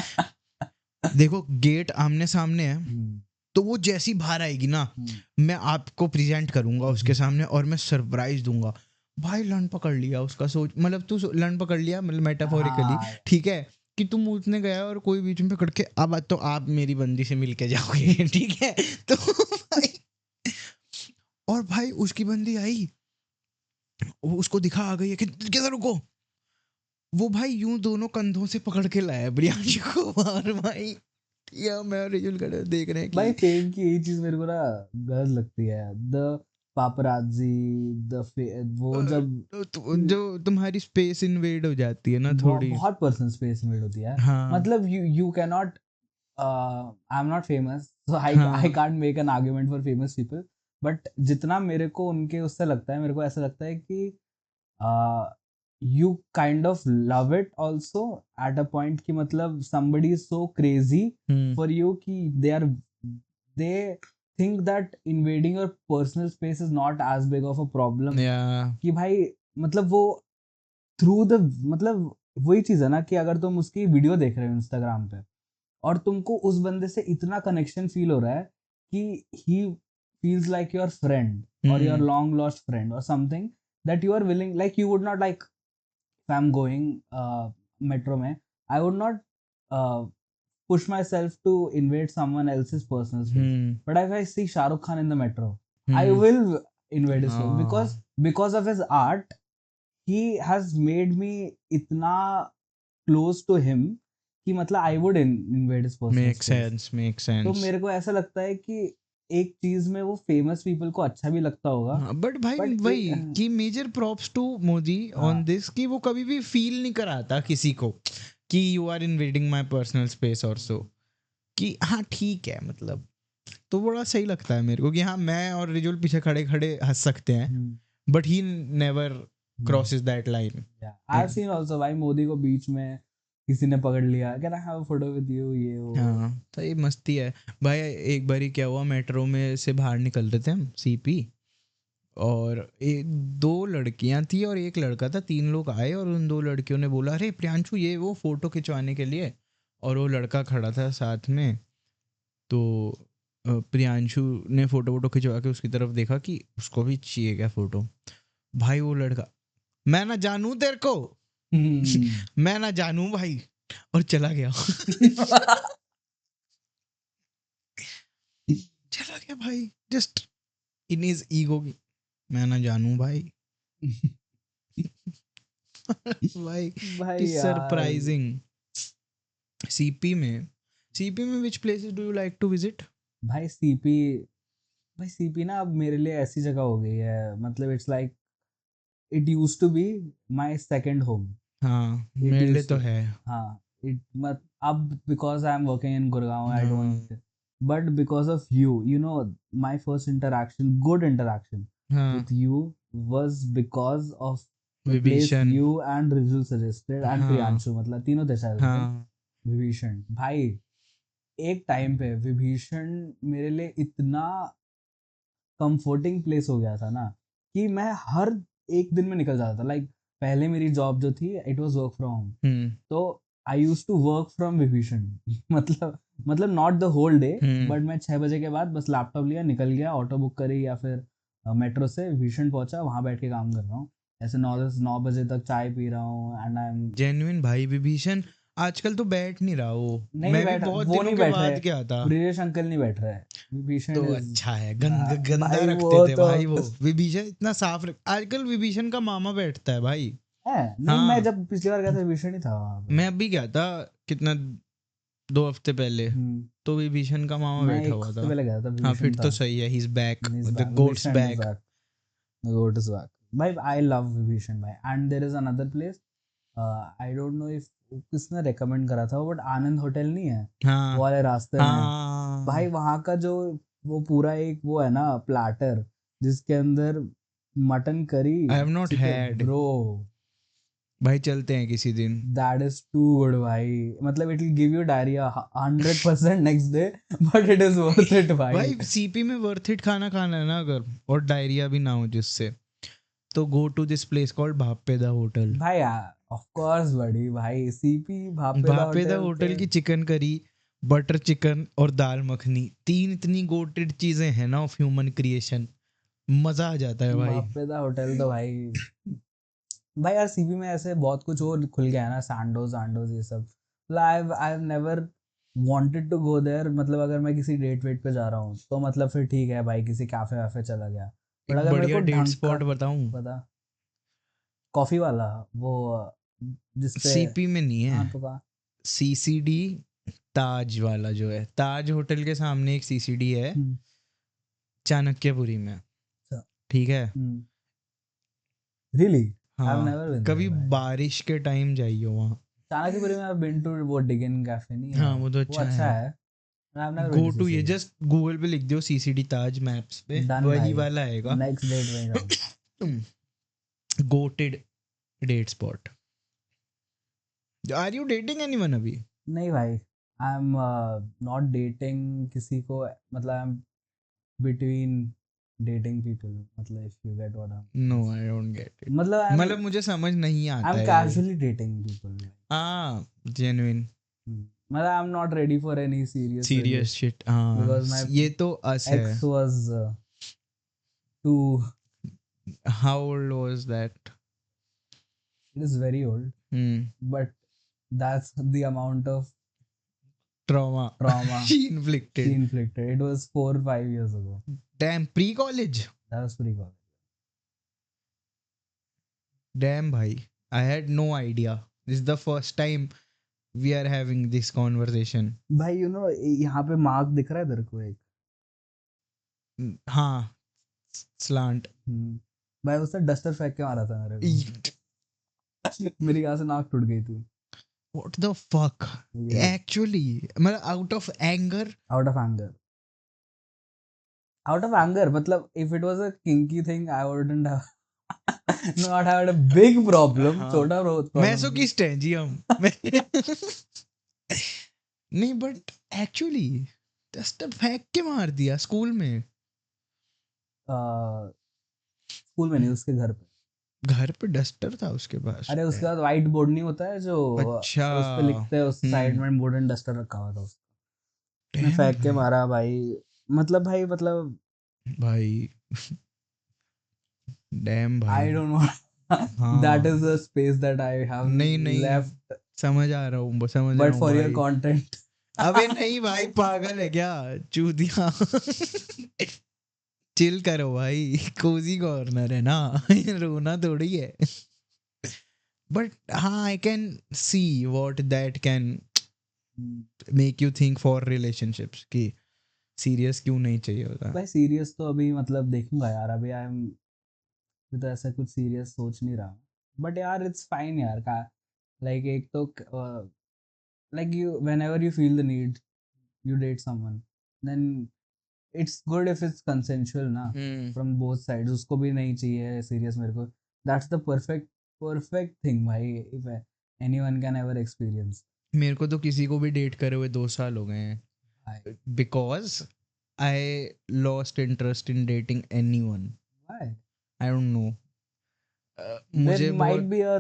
देखो गेट आमने सामने है, तो वो जैसी बाहर आएगी ना, मैं आपको प्रेजेंट करूंगा उसके सामने और मैं सरप्राइज दूंगा. भाई लन पकड़ लिया उसका. सोच, मतलब तू लन पकड़ लिया, मतलब मेटाफोरिकली, ठीक है, कि तुम उठने गया और कोई बीच में पकड़ के, अब तो आप मेरी बंदी से मिल के जाओगे. ठीक है. तो भाई, और भाई उसकी बंदी आई, उसको दिखा आ गई है कि किधर रुको. वो भाई यूं दोनों कंधों से पकड़ के लाया प्रियांशु को, और भाई या मैं और रिजुल खड़े देख रहे हैं भाई कि फेम की यही चीज मेरे को ना गलत लगती है, द पापराजी, वो जब जो तुम्हारी स्पेस इन्वेड हो जाती है ना थोड़ी। बहुत पर्सनल स्पेस इन्वेड होती है। हाँ मतलब you can not, I am not famous so I हाँ can't make an argument for famous people, but जितना मेरे को उनके उससे लगता है, मेरे को ऐसा लगता है कि you kind of love it also at a point कि मतलब somebody is so crazy for you कि they think that invading your personal space is not as big of a problem, या कि भाई मतलब वो थ्रू द मतलब वही चीज है ना कि अगर तुम उसकी वीडियो देख रहे हो इंस्टाग्राम पे और तुमको उस बंदे से इतना कनेक्शन फील हो रहा है कि ही feels like your friend or your long lost friend or something, that you are willing, like you would not, like if I'm going metro mein, I would not uh, push myself to invade someone else's personal space, but if I see Shah Rukh Khan in the metro, I will invade his space because of his art. He has made me itna close to him कि मतलब I would invade his personal make space. Sense make तो sense. मेरे को ऐसा लगता है कि एक चीज में वो फेमस पीपल को अच्छा भी लगता होगा, बट भाई बट वही कि major props to Modi on हाँ दिस कि वो कभी भी फील नहीं कराता किसी को कि you are invading my personal space और सो, कि हाँ ठीक है मतलब। तो बड़ा सही लगता है मेरे को कि हाँ मैं और रिजुल पीछे खड़े खड़े हंस सकते हैं, but he never crosses that line. I have seen also भाई मोदी को बीच में किसी ने पकड़ लिया, can I have a photo with you, ये वो। हाँ तो ये मस्ती है भाई। एक बारी क्या हुआ, मेट्रो में से बाहर निकल रहे थे हम सीपी, और दो लड़कियां थी और एक लड़का था, तीन लोग आए और उन दो लड़कियों ने बोला अरे प्रियांशु ये वो फोटो खिंचवाने के लिए, और वो लड़का खड़ा था साथ में। तो प्रियांशु ने फोटो वोटो खिंचवा के उसकी तरफ देखा कि उसको भी चाहिए क्या फोटो। भाई वो लड़का, मैं ना जानू तेरे को, मैं ना जानू भाई, और चला गया। चला गया भाई, जस्ट इन हिज ईगो की, मैं ना जानू भाई। भाई इट भाई इज यार सरप्राइजिंग। सीपी में which places do you like to visit? भाई सीपी, भाई सीपी ना अब मेरे लिए ऐसी जगह हो गई है, मतलब it's like it used to be my second home. हाँ इट मेरे लिए यूज्ड तो टू, है। हाँ इट मत अब because I am working in Gurgaon I हाँ don't, but because of you know my first interaction, good interaction हाँ with you was because of the place विभीषण। you and Rizul suggested and हाँ Priyanshu, मतलब तीनों थे शायद उस दिन। हाँ विभीषण भाई, एक टाइम पे विभीषण मेरे लिए इतना कंफर्टिंग प्लेस हो गया था ना कि मैं हर एक दिन में निकल जाता था। लाइक पहले मेरी जॉब जो थी it was work from home, तो I use to work from विभीषण। मतलब not the whole day, but मैं 6 बजे के बाद बस लैपटॉप लिया, निकल गया, ऑटो बुक करी या फिर मेट्रो से विभीषण पहुंचा, वहां बैठ के काम कर रहा हूँ ऐसे 9 बजे तक चाय पी रहा हूँ एंड आई एम। जेन्युइन भाई विभीषण आजकल तो बैठ नहीं रहा वो। नहीं मैं भी बैठ बहुत वो दिनों नहीं के बैठ रहे, बाद गया था। ब्रिजेश अंकल नहीं बैठ रहे, विभीषण तो इज, अच्छा है, गंदा भाई रखते वो थे तो भाई वो। विभीषण इतना साफ रख, आजकल विभीषण का मामा बैठता है भाई। है। नहीं मैं हाँ जब पिछली बार गया था विभीषण ही था वहां पे। मैं अभी गया था, कितना, 2 हफ्ते पहले, तो विभीषण का मामा मैं बैठा एक हुआ हफ्ते था। पहले गया था, हाँ विभीषण फिर था। तो सही है, he is back, He's the back. Goats Vibhishan is back. back. The goat is back. भाई I love Vibhishan भाई, and there is another place. I don't know if किसने recommend करा था, बट आनंद होटल नहीं है वो हाँ वाले रास्ते में। भाई हाँ वहाँ का जो वो पूरा एक वो है ना प्लाटर, जिसके अंदर mutton curry, I have not chicken, had. Bro भाई चलते हैं किसी दिन। that is too good भाई। मतलब it will give you diarrhea 100% next day, but it is worth it भाई। भाई सीपी में वर्थ इट खाना खाना है ना अगर, और डायरिया भी ना हो जिससे, तो go to this place called भापेदा होटल। भाई ऑफ कोर्स बड़ी भाई, सीपी भापेदा भापेदा होटल होटल के। की चिकन करी, बटर चिकन और दाल मखनी, तीन इतनी गोटेड चीजें हैं ना ऑफ ह्यूमन क्रिएशन, मजा आ जाता है भाई। भापेदा होटल तो भाई, भाई यार सीपी में ऐसे बहुत कुछ और खुल गया है ना, सैंडोज सैंडोज ये सब। I have never wanted to go there, मतलब अगर मैं किसी डेट वेट पे जा रहा हूँ तो मतलब फिर ठीक है भाई, किसी कैफे वैफे चला गया, बट एक अगर मेरे बढ़िया को डेट ढंग का, स्पॉट बताऊं? पता, कॉफी वाला वो जिसपे, सीपी में नहीं है, हाँ तो कहा, सीसीडी ताज वाला जो है, ताज होटल के सामने एक सीसीडी है चाणक्यपुरी में, अच्छा। ठीक है। रियली आई हैव हाँ, नेवर बीन कभी देयर। बारिश के टाइम जाइयो वहाँ। चाणक्यपुरी में आई हैव बीन टू वो डिगन कैफे, नहीं हाँ, है वो तो वो अच्छा अच्छा है। है। I have never go been to to ये सीसीडी। जस्ट गूगल पे लिख दो सीसीडी ताज मैप्स पे, डन वही भाई, वाला आएगा। नेक्स्ट डेट वहीं जाऊँ। Gotted date spot. Are you dating anyone अभी? नहीं भाई, आई एम नॉट डेटिंग किसी को, मतलब I am between dating people, मतलब if you get what I know, um, I don't get it. मतलब आई एम मतलब मुझे समझ नहीं आता आई एम है। Casually dating people. हाँ, जेन्युइन मतलब I am not ready for any serious serious shit. हाँ, because my ये तो अस है। ex was too, how old was that? it is very old, but that's the amount of trauma trauma she she inflicted. inflicted. It was 4 or 5 years ago. Damn, pre-college. That was pretty cool. Damn भाई, I had no idea. This is the first time we are having this conversation. भाई you know यहाँ पे mark दिख रहा है तेरे को एक? हाँ, slant. भाई उससे डस्टर फेंक के मारा था मेरे को। मेरी यहाँ से नाक टूट गई थी। What the fuck? Yeah. Actually, मतलब out of anger. Out of anger. Out of anger, मतलब if it was a kinky thing, I wouldn't have not had a big problem. हाँ। छोटा problem. मैसोकिस्ट हैं जी हम। नहीं, बट एक्चुअली डस्टर फेंक के मार दिया स्कूल में। स्कूल में नहीं, उसके घर पे। घर पे डस्टर था उसके पास? अरे उसके बाद व्हाइट बोर्ड नहीं होता है जो, अच्छा, उस पे लिखते हैं, उस साइड में वुडन डस्टर रखा हुआ था उसका। मैं Damn फेंक के भाई। मारा भाई, मतलब भाई, मतलब भाई डैम भाई। आई डोंट नो, हाँ। That is the space that I have नहीं लेफ्ट, समझ आ रहा हूँ, समझ रहा बट हूँ फॉर योर भाई। कंटेंट। अबे नहीं भाई, पागल है क्या चूतिया? चिल करो भाई, कोजी कॉर्नर है ना, रोना थोड़ी है। बट हाँ, I can see what that can make you think for relationships कि सीरियस क्यों नहीं चाहिए होता। भाई सीरियस तो अभी मतलब देखूंगा यार, अभी आई एम तो ऐसा कुछ सीरियस सोच नहीं रहा, बट यार इट्स फाइन यार का, लाइक एक तो like you whenever you feel the need you date someone, then it's good if it's consensual ना, फ्रॉम बोथ साइड्स। उसको भी नहीं चाहिए सीरियस मेरे को, दैट्स द परफेक्ट थिंग भाई, if anyone can ever experience. मेरे को तो किसी को भी डेट करे हुए 2 साल हो गए हैं, because I lost interest in dating anyone. Why? I don't know, मुझे there might be a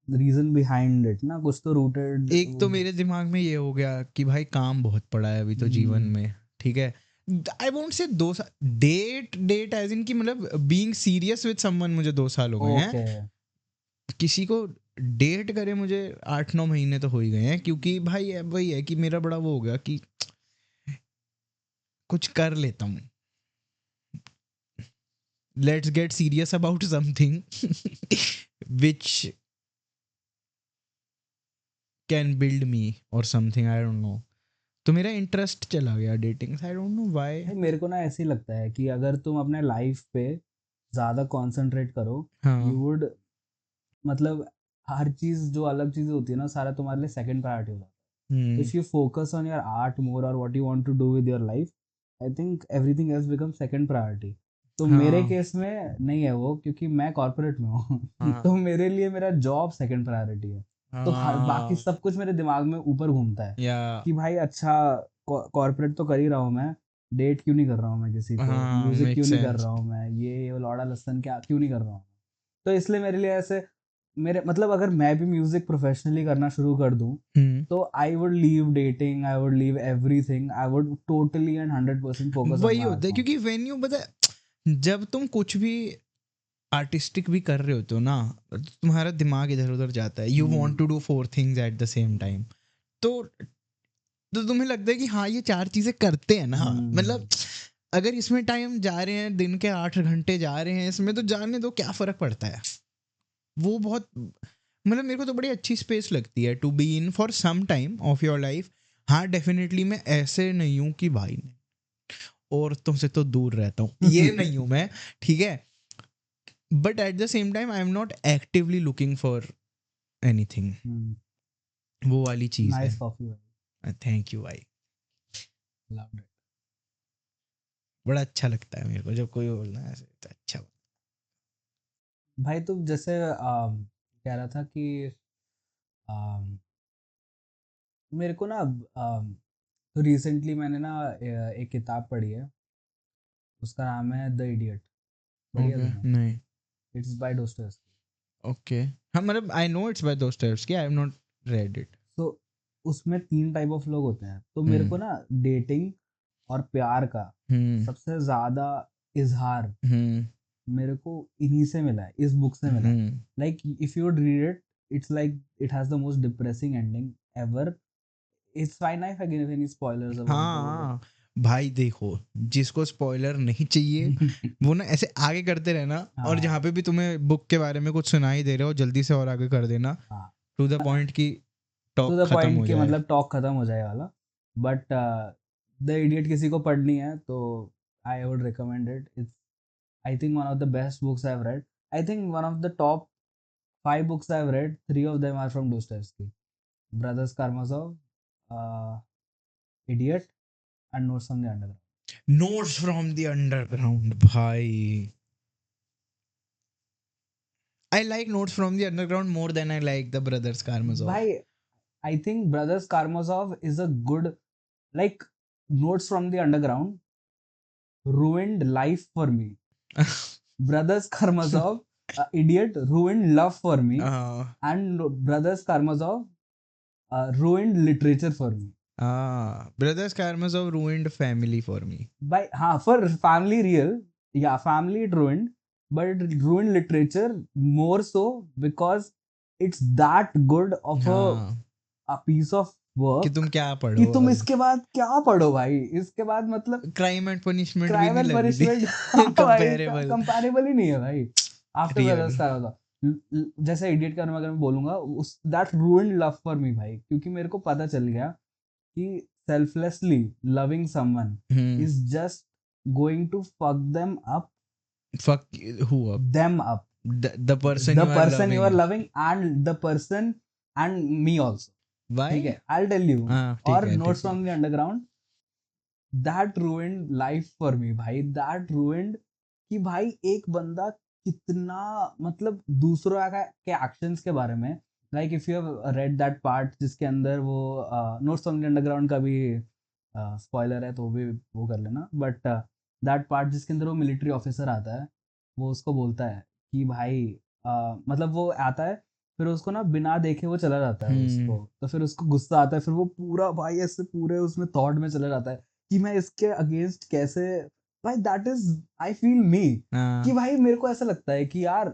reason behind it ना, कुछ तो रूटेड। एक तो मेरे दिमाग में ये हो गया कि भाई काम बहुत पड़ा है अभी तो जीवन में, ठीक है। आई वोंट से 2 साल डेट एज इन की, मतलब बीइंग सीरियस विद समवन मुझे 2 साल हो गए हैं। किसी को डेट करे मुझे 8-9 महीने तो हो ही गए हैं, क्योंकि भाई वही है कि मेरा बड़ा वो हो गया कि कुछ कर लेता हूँ, let's get serious about something which can build me और समथिंग, आई डोंट नो। तो मेरा इंटरेस्ट चला गया डेटिंग से, आई डोंट नो व्हाई। मेरे को ना ऐसे ही लगता है कि अगर तुम अपने लाइफ पे ज़्यादा कंसंट्रेट करो, यू वुड, मतलब हर चीज़ जो अलग चीज़ें होती है ना, सारा तुम्हारे लिए सेकंड प्रायोरिटी होता है। If you focus on your art more और what you want to do with your life, I think everything else become second priority. तो मेरे केस में नहीं है वो, क्योंकि मैं कॉर्पोरेट में हूँ। तो मेरे लिए मेरा जॉब सेकंड प्रायोरिटी है। तो बाकी सब कुछ मेरे दिमाग में ऊपर घूमता है कि भाई अच्छा कॉर्पोरेट तो कर ही रहा हूँ मैं, डेट क्यों नहीं कर रहा हूँ मैं किसी को, म्यूजिक क्यों नहीं कर रहा हूँ मैं, ये लौड़ा लस्सन क्या क्यों नहीं कर रहा हूँ। तो इसलिए मेरे लिए ऐसे, मेरे मतलब अगर मैं भी म्यूजिक प्रोफेशनली करना शुरू कर दूं, तो I would leave dating, I would leave everything, I would totally and 100% focus on वही होता है, क्योंकि व्हेन यू पता जब तुम कुछ भी आर्टिस्टिक भी कर रहे होते हो ना, तुम्हारा दिमाग इधर उधर जाता है, you want to do 4 things at the same time. तो तुम्हें लगता है कि हाँ ये 4 चीजें करते हैं ना, मतलब अगर इसमें टाइम जा रहे हैं, दिन के 8 घंटे जा रहे हैं इसमें, तो जाने दो, क्या फर्क पड़ता है। वो बहुत मतलब मेरे को तो बड़ी अच्छी स्पेस लगती है to be in for some time of your life. हाँ डेफिनेटली मैं ऐसे नहीं हूँ कि भाई नहीं, औरतों से तो दूर रहता हूँ, ये नहीं हूँ मैं, ठीक है. But at the same time I am not actively looking for anything. वो वाली चीज है. नाइस कॉफी भाई, थैंक यू भाई. Loved it. बड़ा अच्छा लगता है मेरे को जब कोई बोलना है ऐसे तो अच्छा. भाई तुम जैसे कह रहा था कि आम, मेरे को ना तो रिसेंटली मैंने ना एक किताब पढ़ी है, उसका नाम है द इडियट. बढ़िया ओके. सुना. नहीं. It's by Dostoevsky. ओके. हाँ मतलब I know it's by Dostoevsky, I have not read it. तो उसमें 3 टाइप ऑफ लोग होते हैं. तो मेरे को ना डेटिंग और प्यार का सबसे ज्यादा इजहार मेरे को इन्हीं से मिला है, इस बुक से मिला है. Like if you read it, it's like it has the most depressing ending ever. It's fine if I give any spoilers about the हाँ भाई देखो, जिसको स्पॉइलर नहीं चाहिए वो ना ऐसे आगे करते रहना, और हाँ जहाँ पे भी तुम्हें बुक के बारे में कुछ सुनाई दे रहे हो जल्दी से और आगे कर देना, हाँ, टू द पॉइंट की टू टॉक द खत्म पॉइंट हो कि जाए. मतलब टॉक खत्म हो जाए वाला. बट द इडियट किसी को पढ़नी है तो I would recommend it. It's I think one of the best books I have read. I think one of the top 5 books I've read, 3 of them are from Dostoevsky. Brothers Karamazov, Idiot, and Notes from the Underground. Notes from the underground भाई. I like Notes from the Underground more than I like the Brothers Karamazov. Why? I think Brothers Karamazov is a good, like, Notes from the Underground ruined life for me. Brothers Karamazov, Idiot, ruined love for me. And Brothers Karamazov ruined literature for me. Brothers Karamazov ruined family for me. For family real, yeah, family it ruined, but it ruined literature more so because it's that good of a piece of work कि तुम क्या पढ़ो कि तुम अब? इसके बाद क्या पढ़ो भाई. इसके बाद मतलब क्राइम एंड पनिशमेंट भी क्राइम नहीं एंड लगी थी. Punishment comparable. कंपैरेबल ही नहीं है भाई. After Real. ब्रदर्स का होता जैसे इडियट का अगर मैं बोलूंगा, उस that ruined love for me भाई, क्योंकि मेरे को पता चल गया कि selflessly loving someone is just going to fuck them up. Fuck who up? Them up. The person The you are person loving. you are loving and the person and me also. Why? ठीक है, I'll tell you. ठीक और है, Notes ठीक है. from the Underground, that ruined life for me भाई. That ruined कि भाई एक बंदा कितना मतलब दूसरों के एक्शंस के बारे में, like if you have read that part जिसके अंदर वो नोट्स ऑन द अंडरग्राउंड का भी स्पॉइलर है तो भी वो कर लेना. बट दैट पार्ट जिसके अंदर वो मिलिट्री ऑफिसर आता है, वो उसको बोलता है कि भाई मतलब वो आता है, फिर उसको ना बिना देखे वो चला जाता है उसको, तो फिर उसको गुस्सा आता है, फिर वो पूरा भाई ऐसे पूरे उसमें थॉट में चला जाता है कि मैं इसके अगेंस्ट कैसे. भाई that is I feel me कि भाई मेरे को ऐसा लगता है कि यार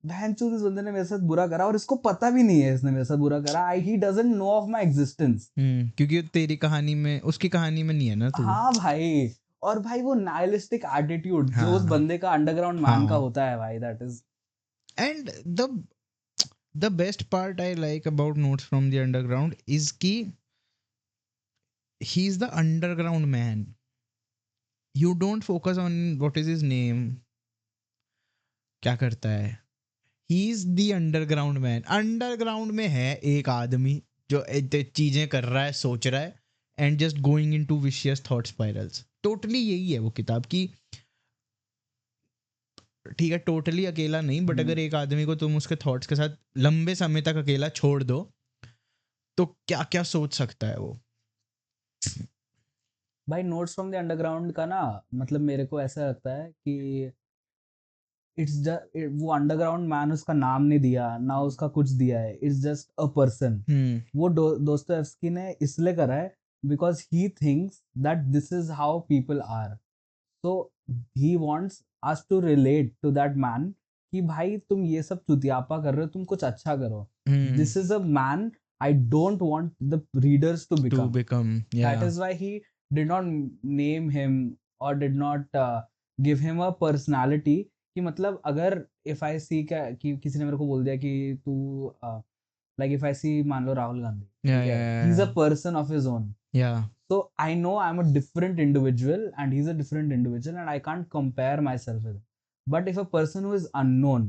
बहनचोद इस बंदे ने मेरे साथ बुरा करा और इसको पता भी नहीं है इसने मेरे साथ बुरा करा. He doesn't know of my existence. क्योंकि तेरी कहानी में, उसकी कहानी में नहीं है ना तू. हाँ भाई. और भाई वो नाइलिस्टिक एटीट्यूड जो उस बंदे का अंडरग्राउंड मैन का होता है भाई, that is. And the best part I like about Notes from the Underground is कि he's the underground man. You don't focus on what is his name, क्या करता है. He is the underground man. Underground में है एक आदमी जो चीजें कर रहा है, सोच रहा है, and just going into vicious thought spirals. Totally यही है वो किताब की. ठीक है, टोटली अकेला नहीं, बट अगर एक आदमी को तुम उसके थॉट्स के साथ लंबे समय तक अकेला छोड़ दो तो क्या क्या सोच सकता है वो. भाई नोट्स फ्रॉम द अंडरग्राउंड का ना मतलब मेरे को ऐसा लगता है कि इट्स वो अंडरग्राउंड मैन उसका नाम नहीं दिया ना उसका कुछ दिया है. It's just a person. वो दोस्तोयेव्स्की ने इसलिए करा है because he thinks that this is how people are. So he wants us to relate to that man कि भाई तुम ये सब चुतियापा कर रहे हो, तुम कुछ अच्छा करो. This is a man I don't want the readers to become. Yeah. That is why he did not name him or did not give him a personality कि मतलब अगर इफ आई सी कि किसी ने मेरे को बोल दिया कि तू लाइक इफ आई सी मान लो राहुल गांधी, Yeah, ठीक है, yeah, he is a yeah, person of his own. yeah. So I know I'm a different individual and he's a different individual and I can't compare myself with him. But if a person who is unknown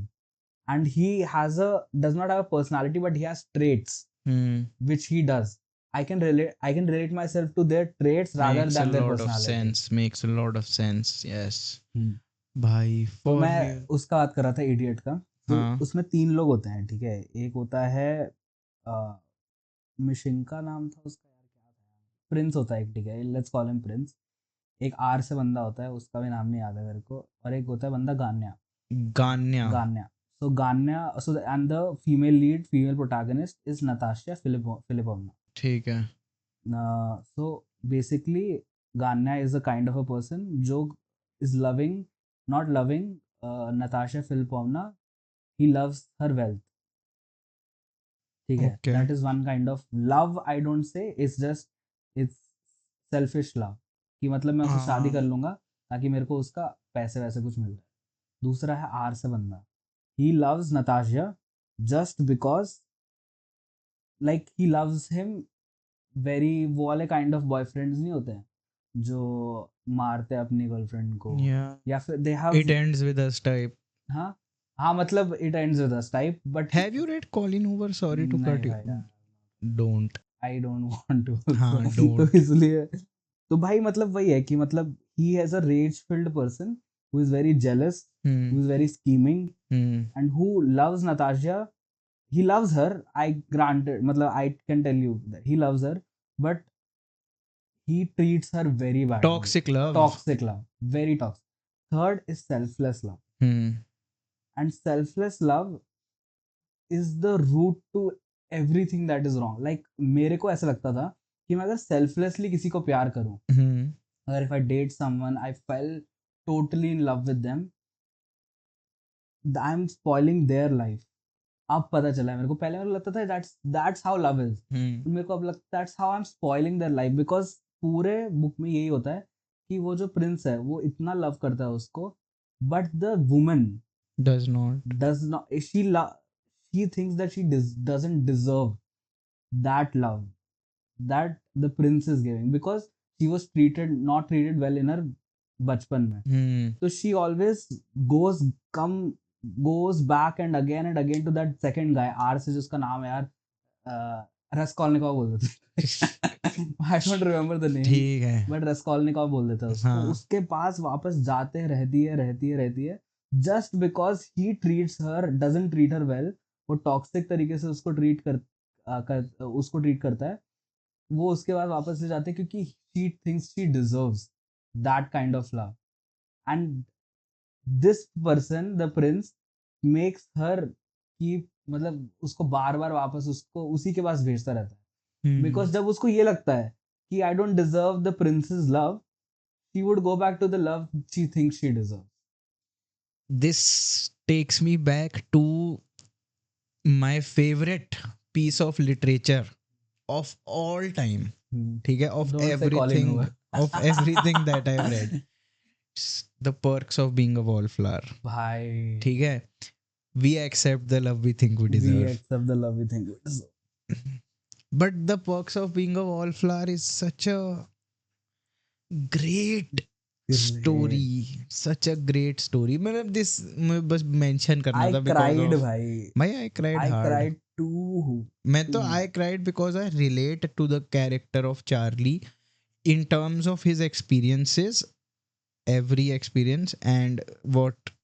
and he does not have a personality but he has traits Hmm. which he does, I can relate myself to their traits rather Makes a than their lot of personality. sense. Makes a lot of sense. Yes. हम्म. भाई तो for मैं real. उसका बात कर रहा था idiot का. तो हाँ. उसमें 3 लोग होते हैं, ठीक है. एक होता है मिशिंका नाम था उसका, यार क्या था, प्रिंस होता है एक, ठीक है, लेट्स कॉल हिम प्रिंस. एक आर से बंदा होता है, उसका भी नाम नहीं याद है मेरे को. और एक होता है बंदा Ganya. Ganya. Ganya. So Ganya, so and the female protagonist is Natasha Filippovna. ठीक है. So basically Ganya is a kind of a person जो is loving, not loving Natasha Filippovna. He loves her wealth, ठीक है. Okay. That is one kind of love. I don't say it's just, it's selfish love, कि मतलब मैं उससे शादी कर लूंगा ताकि मेरे को उसका पैसे वैसे कुछ मिल जाए. दूसरा है आर से बंदा. He loves Natasha just because like he loves him very. वो वाले काइंड ऑफ बॉयफ्रेंड्स नहीं होते हैं जो मारते हैं अपनी गर्लफ्रेंड को, Yeah. या फिर they have. It ends with us type. हाँ हाँ, मतलब it ends with us type. But Have you read Colin Hoover? Sorry to नहीं cut you. भाई, Don't. I don't want to. हाँ, तो don't. इसलिए तो भाई मतलब वही है कि मतलब he has a rage filled person who is very jealous, Hmm. who is very scheming, Hmm. and who loves Natasha. He loves her, I granted, matlab I can tell you that he loves her, but he treats her very badly. Toxic love. Toxic love, very toxic. Third is selfless love, Hmm. and selfless love is the root to everything that is wrong. Like मेरे को ऐसा लगता था कि मैं अगर selflessly किसी को प्यार करूं, Hmm. अगर if I date someone, I fell totally in love with them, I'm spoiling their life. अब पता चला है मेरे को. पहले मेरे को लगता था that's how love is. Hmm. मेरे को अब लगता है that's how I'm spoiling their life, because पूरे बुक में यही होता है कि वो जो प्रिंस है वो इतना लव करता है उसको, but the woman Does not. does not. She thinks that she doesn't deserve that love that the prince is giving, because she was not treated well in her बचपन में. Hmm. So she always goes back and again to that second guy, R से जिसका नाम है यार, रसकॉल्निकॉव बोल देते. I don't remember the name, ठीक है. but रसकॉल्निकॉव बोल देता है उसको. हाँ. उसके पास वापस जाते रहती है just because he treats her, doesn't treat her well. वो टॉक्सिक तरीके से उसको उसको ट्रीट करता है. वो उसके बाद वापस ले जाते हैं क्योंकि she thinks she deserves that kind of love. And this person, the prince, makes her keep, मतलब उसको बार बार वापस उसको उसी के पास भेजता रहता है. Hmm. बिकॉज जब उसको ये लगता है कि I don't deserve the princess love, she would go back to the love she thinks she deserve. This takes me back to my favorite piece of literature of all time. ठीक है. Of everything that I've read. The Perks of Being a Wallflower. भाई ठीक है. We accept the love we think we deserve. we accept the love we think we deserve. But The Perks of Being a Wallflower is such a great story. Such a great story. मतलब this मैं बस mention करना I था because cried of भाई. I cried I hard. cried too. मैं तो I cried because I relate to the character of Charlie in terms of his experiences, every experience, and what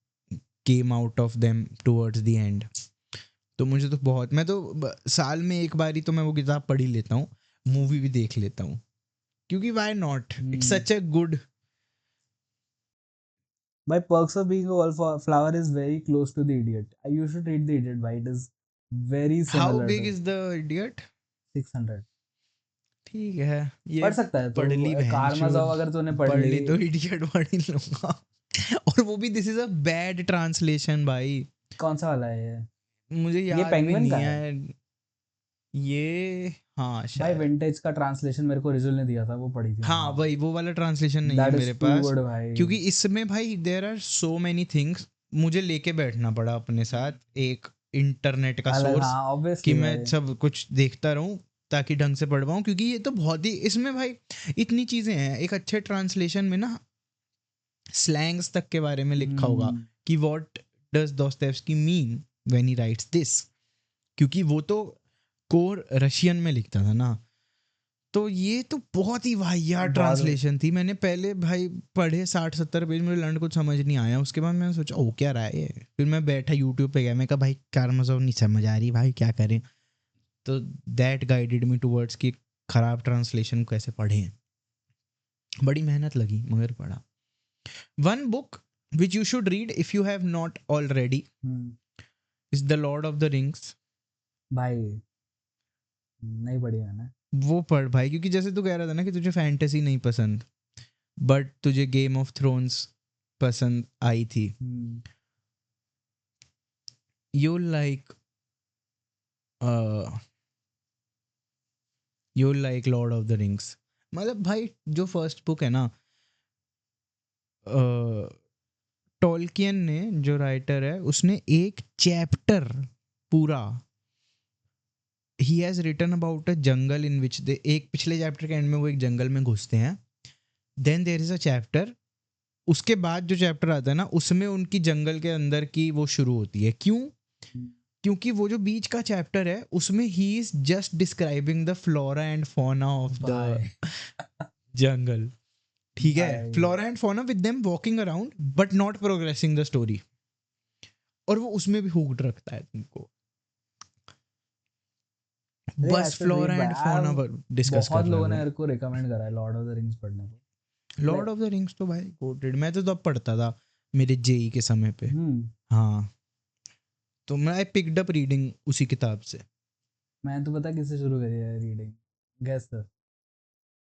came out of them towards the end. तो मुझे तो बहुत, मैं तो साल में एक बारी तो मैं वो किताब पढ़ ही लेता हूँ, मूवी भी देख लेता हूँ, क्योंकि why not? It's such a good. My Perks of Being a Wallflower is very close to The Idiot. You should read The Idiot, भाई. It is very similar. How big to is The Idiot? 600. ठीक है, ये पढ़ सकता है तो. पढ़ ली कारामाज़ोव अगर तूने पढ़ ली तो इडियट पढ़ ही लूंगा. और वो भी this is a bad translation भाई. कौन सा वाला है ये? मुझे याद भी पेंगुइन नहीं का है ये. हाँ भाई शायद. विंटेज का ट्रांसलेशन मेरे को रिजुल ने दिया था, वो पढ़ी थी. हाँ वही, वो वाला ट्रांसलेशन नहीं है That is मेरे too पास good भाई. क्योंकि इसमें भाई there are so many things मुझे लेके बैठना पड़ा अपने साथ एक इंटरनेट का अलग, सोर्स हाँ कि ऑब्वियसली मैं भाई। सब कुछ देखता रहूं ताकि ढंग से पढ़ पाऊं, क्योंकि ये तो बहुत ही, इसमें भाई इतनी चीजें हैं। एक अच्छे ट्रांसलेशन में ना स्लैंग्स तक के बारे में लिखा होगा हम्म, कि what does Dostoevsky mean when he rights this, क्योंकि वो तो कोर रशियन में लिखता था ना। तो ये तो बहुत ही वाहियात बहुत। ट्रांसलेशन थी। मैंने पहले भाई पढ़े 60-70 पेज, मुझे लंड कुछ समझ नहीं आया। उसके बाद मैंने सोचा ओ क्या रहा है ये, फिर मैं बैठा यूट्यूब पे गया, मैं कहा भाई कारमजोव नहीं समझ आ रही भाई, क्या करें। तो दैट गाइडेड मी टूवर्ड्स कि खराब ट्रांसलेशन कैसे पढ़ें। बड़ी मेहनत लगी मगर पढ़ा। One book which you should read if you have not already hmm, is the Lord of the rings. भाई नहीं पढ़ी मैंने। वो पढ़ भाई, क्योंकि जैसे तू कह रहा था ना कि तुझे फैंटेसी नहीं पसंद, बट तुझे गेम ऑफ थ्रोन्स पसंद आई थी। Hmm, you like you like Lord of the Rings. मतलब भाई जो फर्स्ट बुक है ना, टोल्कियन ने, जो राइटर है, उसने एक चैप्टर पूरा, he has written about a jungle in which they, एक पिछले चैप्टर के एंड में वो एक जंगल में घुसते हैं, then there is a chapter, उसके बाद जो चैप्टर आता है ना उसमें उनकी जंगल के अंदर की वो शुरू होती है। क्यों? क्योंकि वो जो बीच का चैप्टर है उसमें he is just describing the flora and fauna of the भाई जंगल। ठीक है, भाई flora and fauna with them walking around but not progressing the story, और वो उसमें भी हुक्ड रखता है तुमको, अरे बस ऐसे रीड फ्लोरा भाई, एंड फौना डिस्कस कर बहुत रहा है लोगों ने वो। मेरे को रिकमेंड करा है लॉर्ड ऑफ द रिंग्स पढ़ने को। Lord like of the rings तो भाई गोटेड, मैं तो तब पढ़ता था मेरे जेई के समय पे। हम्म, हाँ, तो मैं आई पिक्ड अप रीडिंग उसी किताब से। मैं तो पता किससे शुरू करी है reading, guess sir.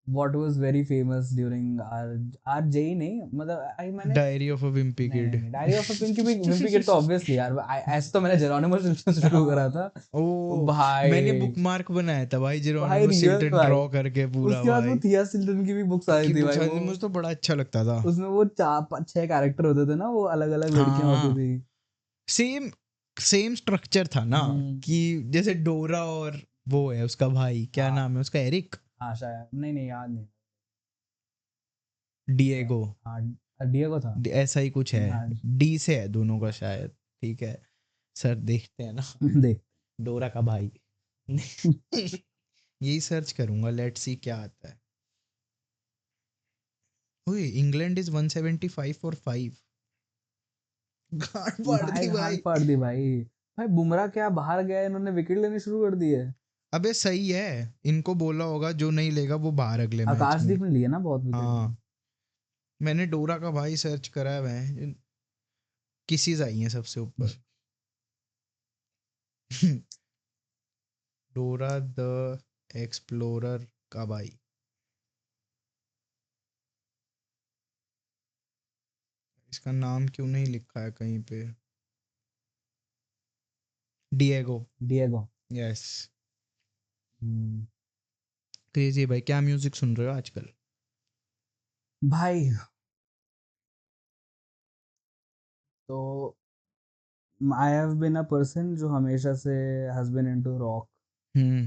What was very famous during our our JEE, नहीं मतलब आई मैंने, डायरी ऑफ अ विम्पी नहीं नहीं किड। नहीं, diary of a Wimpy kid तो ऑब्वियसली यार, ऐसे तो मैंने जेरोनिमस से शुरू करा था। ओ, ओ मैंने भाई, बुकमार्क बनाया था भाई भाई जेरोनिमस रियल सिल्टन भाई। ड्रॉ करके पूरा उसके बाद वो भाई। थिया सिल्टन की भी बुक्स आई की थी बुक्स भाई, आई वो थी, मुझे तो बड़ा अच्छा लगता था। उसमें वो 4-5-6 कैरेक्टर होते थे ना, वो अलग अलग लड़कियां होती हाँ, थी। सेम सेम स्ट्रक्चर था ना, हम्म, कि जैसे डोरा और वो है उसका भाई, क्या हाँ नाम है उसका, एरिक, हाँ शायद, नहीं नहीं याद नहीं। डिएगो, हाँ डिएगो था। ऐसा ही कुछ है, हाँ डी से है दोनों का शायद। ठीक है सर, देखते हैं ना। देख डोरा का भाई। यही सर्च करूंगा, लेट्स सी क्या आता है। ओए, इंग्लैंड इज 175 फॉर 5। गांड फाड़ भाई दी घाट भाई। फाड़ दी भाई। भाई बुमराह क्या बाहर गया है, इन्होंने विकेट लेने शुरू कर दिए। अबे सही है, इनको बोला होगा जो नहीं लेगा वो बाहर अगले मैच में। आकाशदीप ने लिए ना बहुत विकेट। हाँ, मैंने डोरा का भाई सर्च करा है, किसीज आई हैं सबसे ऊपर। डोरा द एक्सप्लोरर का भाई, इसका नाम क्यों नहीं लिखा है कहीं पे? डिएगो। डिएगो। यस। हम्म, क्रेजी है भाई। क्या म्यूजिक सुन रहे हो आजकल? भाई तो I have been a person जो हमेशा से has been into rock, hmm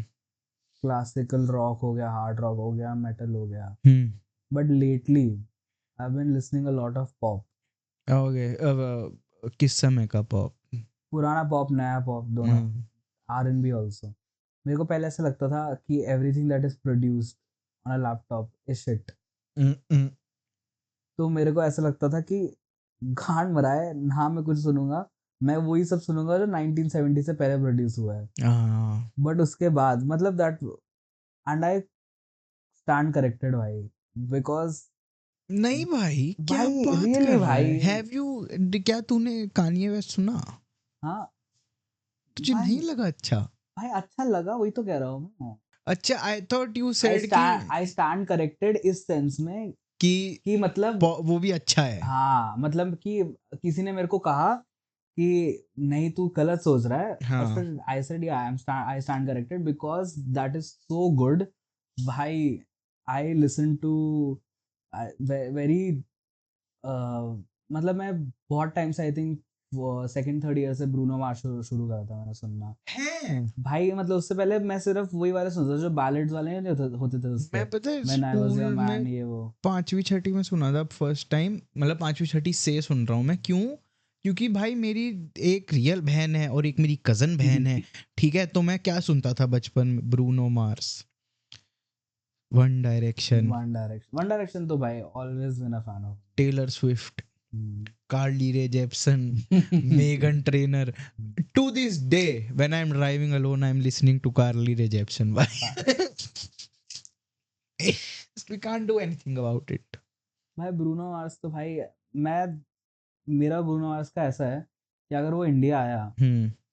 classical rock हो गया, हार्ड रॉक हो गया, मेटल हो गया। Hmm but lately I have been listening a lot of pop. Okay, अब किस समय का पॉप? पुराना पॉप, नया पॉप, दोनों। Hmm R N B also. मेरे को पहले ऐसा लगता था कि everything that is produced on a laptop is shit. Hmm, hmm, तो मेरे को ऐसा लगता था कि घाण मरा है ना, मैं कुछ सुनूंगा, मैं वही सब सुनूंगा जो 1970 से पहले प्रोड्यूस हुआ है। हाँ। बट उसके बाद मतलब that, and I stand corrected भाई, बिकॉज नहीं भाई, क्या भाई बात रियली कर रहा है? भाई। हैव यू, क्या तूने कान्ये वेस्ट सुना? हाँ तुझे नहीं भाई, लगा अच्छा? भाई अच्छा लगा, वही तो कह रहा हूँ मैं। अच्छा, I thought you I said कि स्टैंड आई स्टैंड करेक्टेड इस सेंस में कि कि मतलब, वो भी अच्छा है। हाँ मतलब कि किसी ने मेरे को कहा कि नहीं तू गलत सोच रहा है, और हाँ, फिर I said I stand corrected because that is so good भाई। आई लिसन टू वेरी, मतलब मैं बहुत टाइम से I think second third year से ब्रूनो मार्स शुरू करा था मैंने सुनना है। भाई। मतलब उससे पहले मैं सिर्फ वही वाले सुनता था जो बैलेड्स वाले नहीं होते थे उसके, मैं पता है when I was school your में मैन, ये वो। 5वीं 6वीं में सुना था फर्स्ट टाइम, मतलब 5वीं 6वीं से सुन रहा हूँ मैं। क्यों? क्योंकि भाई मेरी एक रियल बहन है और एक मेरी कजन बहन है, ठीक है? तो मैं क्या सुनता था बचपन में? Bruno Mars, One Direction, One Direction तो भाई always been a fan of. Taylor Swift, Carly Rae Jepsen, मेगन Trainor. To this day when I am driving alone I am listening to Carly Rae Jepsen भाई। We can't do anything about it. भाई Bruno Mars तो भाई, मैं मेरा Bruno Mars का ऐसा है कि अगर वो इंडिया आया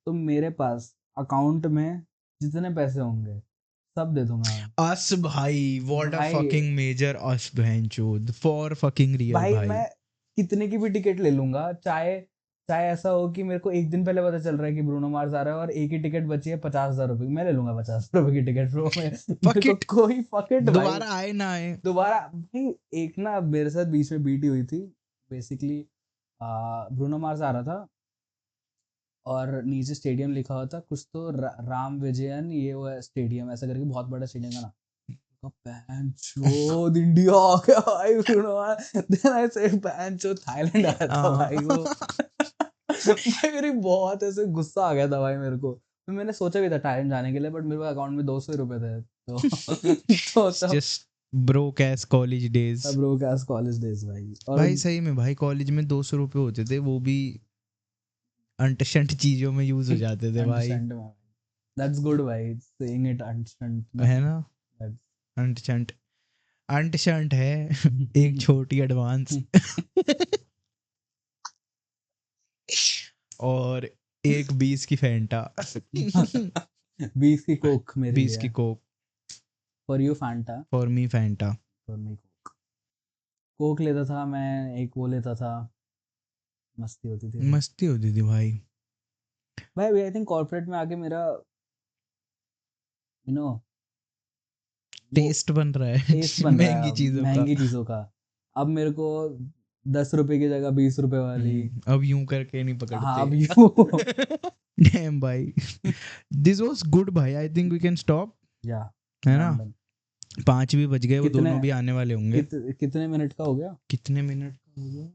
तो मेरे पास अकाउंट में जितने पैसे होंगे सब दे दूंगा मैं। अस भाई, what a भाई fucking major us बहनचोद, for fucking real भाई भाई। मैं कितने की भी टिकट ले लूंगा, चाहे चाहे ऐसा हो कि मेरे को एक दिन पहले पता चल रहा है कि ब्रूनो मार्स आ रहा है और एक ही टिकट बची है 50,000 रुपए की, मैं ले लूंगा 50 रुपए की टिकट ब्रो में। मेरे को it. कोई फकिट भाई। दोबारा आए ना आए। दोबारा भाई, एक ना मेरे साथ बीच में बीटी हुई थी बेसिकली। ब्रूनो मार्स आ रहा था और नीचे स्टेडियम लिखा हुआ था कुछ तो राम विजयन ये वो स्टेडियम ऐसा करके, बहुत बड़ा स्टेडियम का ना। बहनचोद इंडिया आ गया भाई Bruno Mars. Then I said बहनचोद थाईलैंड आया था भाई वो। भाई मेरी बहुत ऐसे गुस्सा आ गया था भाई मेरे को। तो मैंने सोचा भी था थाईलैंड जाने के लिए, बट मेरे अकाउंट में 200 रुपए थे तो तब Just broke ass college days। Broke ass college days भाई। और भाई सही में भाई, कॉलेज में 200 रुपए होते थे, वो भी अंटशंट चीजों में यूज हो जाते थे भाई, अंटशंट में, दैट्स गुड भाई, सेइंग इट अंटशंट है ना? अंटशंट, अंटशंट है एक छोटी एडवांस। और एक 20 की फैंटा। 20 की कोक मेरे 20 की लिए, Coke, for you Fanta, for me Fanta. For me Coke. Coke लेता था मैं, एक वो लेता था, मस्ती होती थी मस्ती होती थी भाई। भाई। आई थिंक कॉर्पोरेट में आके मेरा यू नो टेस्ट बन रहा है टेस्ट बन रहा महंगी है चीजों का। महंगी चीजों का। अब मेरे को 10 रुपए की जगह 20 रुपए वाली। अब यूं करके नहीं पकड़ते। हाँ अब यू डैम भाई, दिस वाज गुड भाई, I think we can stop, या है ना? 5 भी बज गए, वो कितने दोनों भी आने वाले होंगे। कितने मिनट का हो गया? कितने मिनट का हो गया?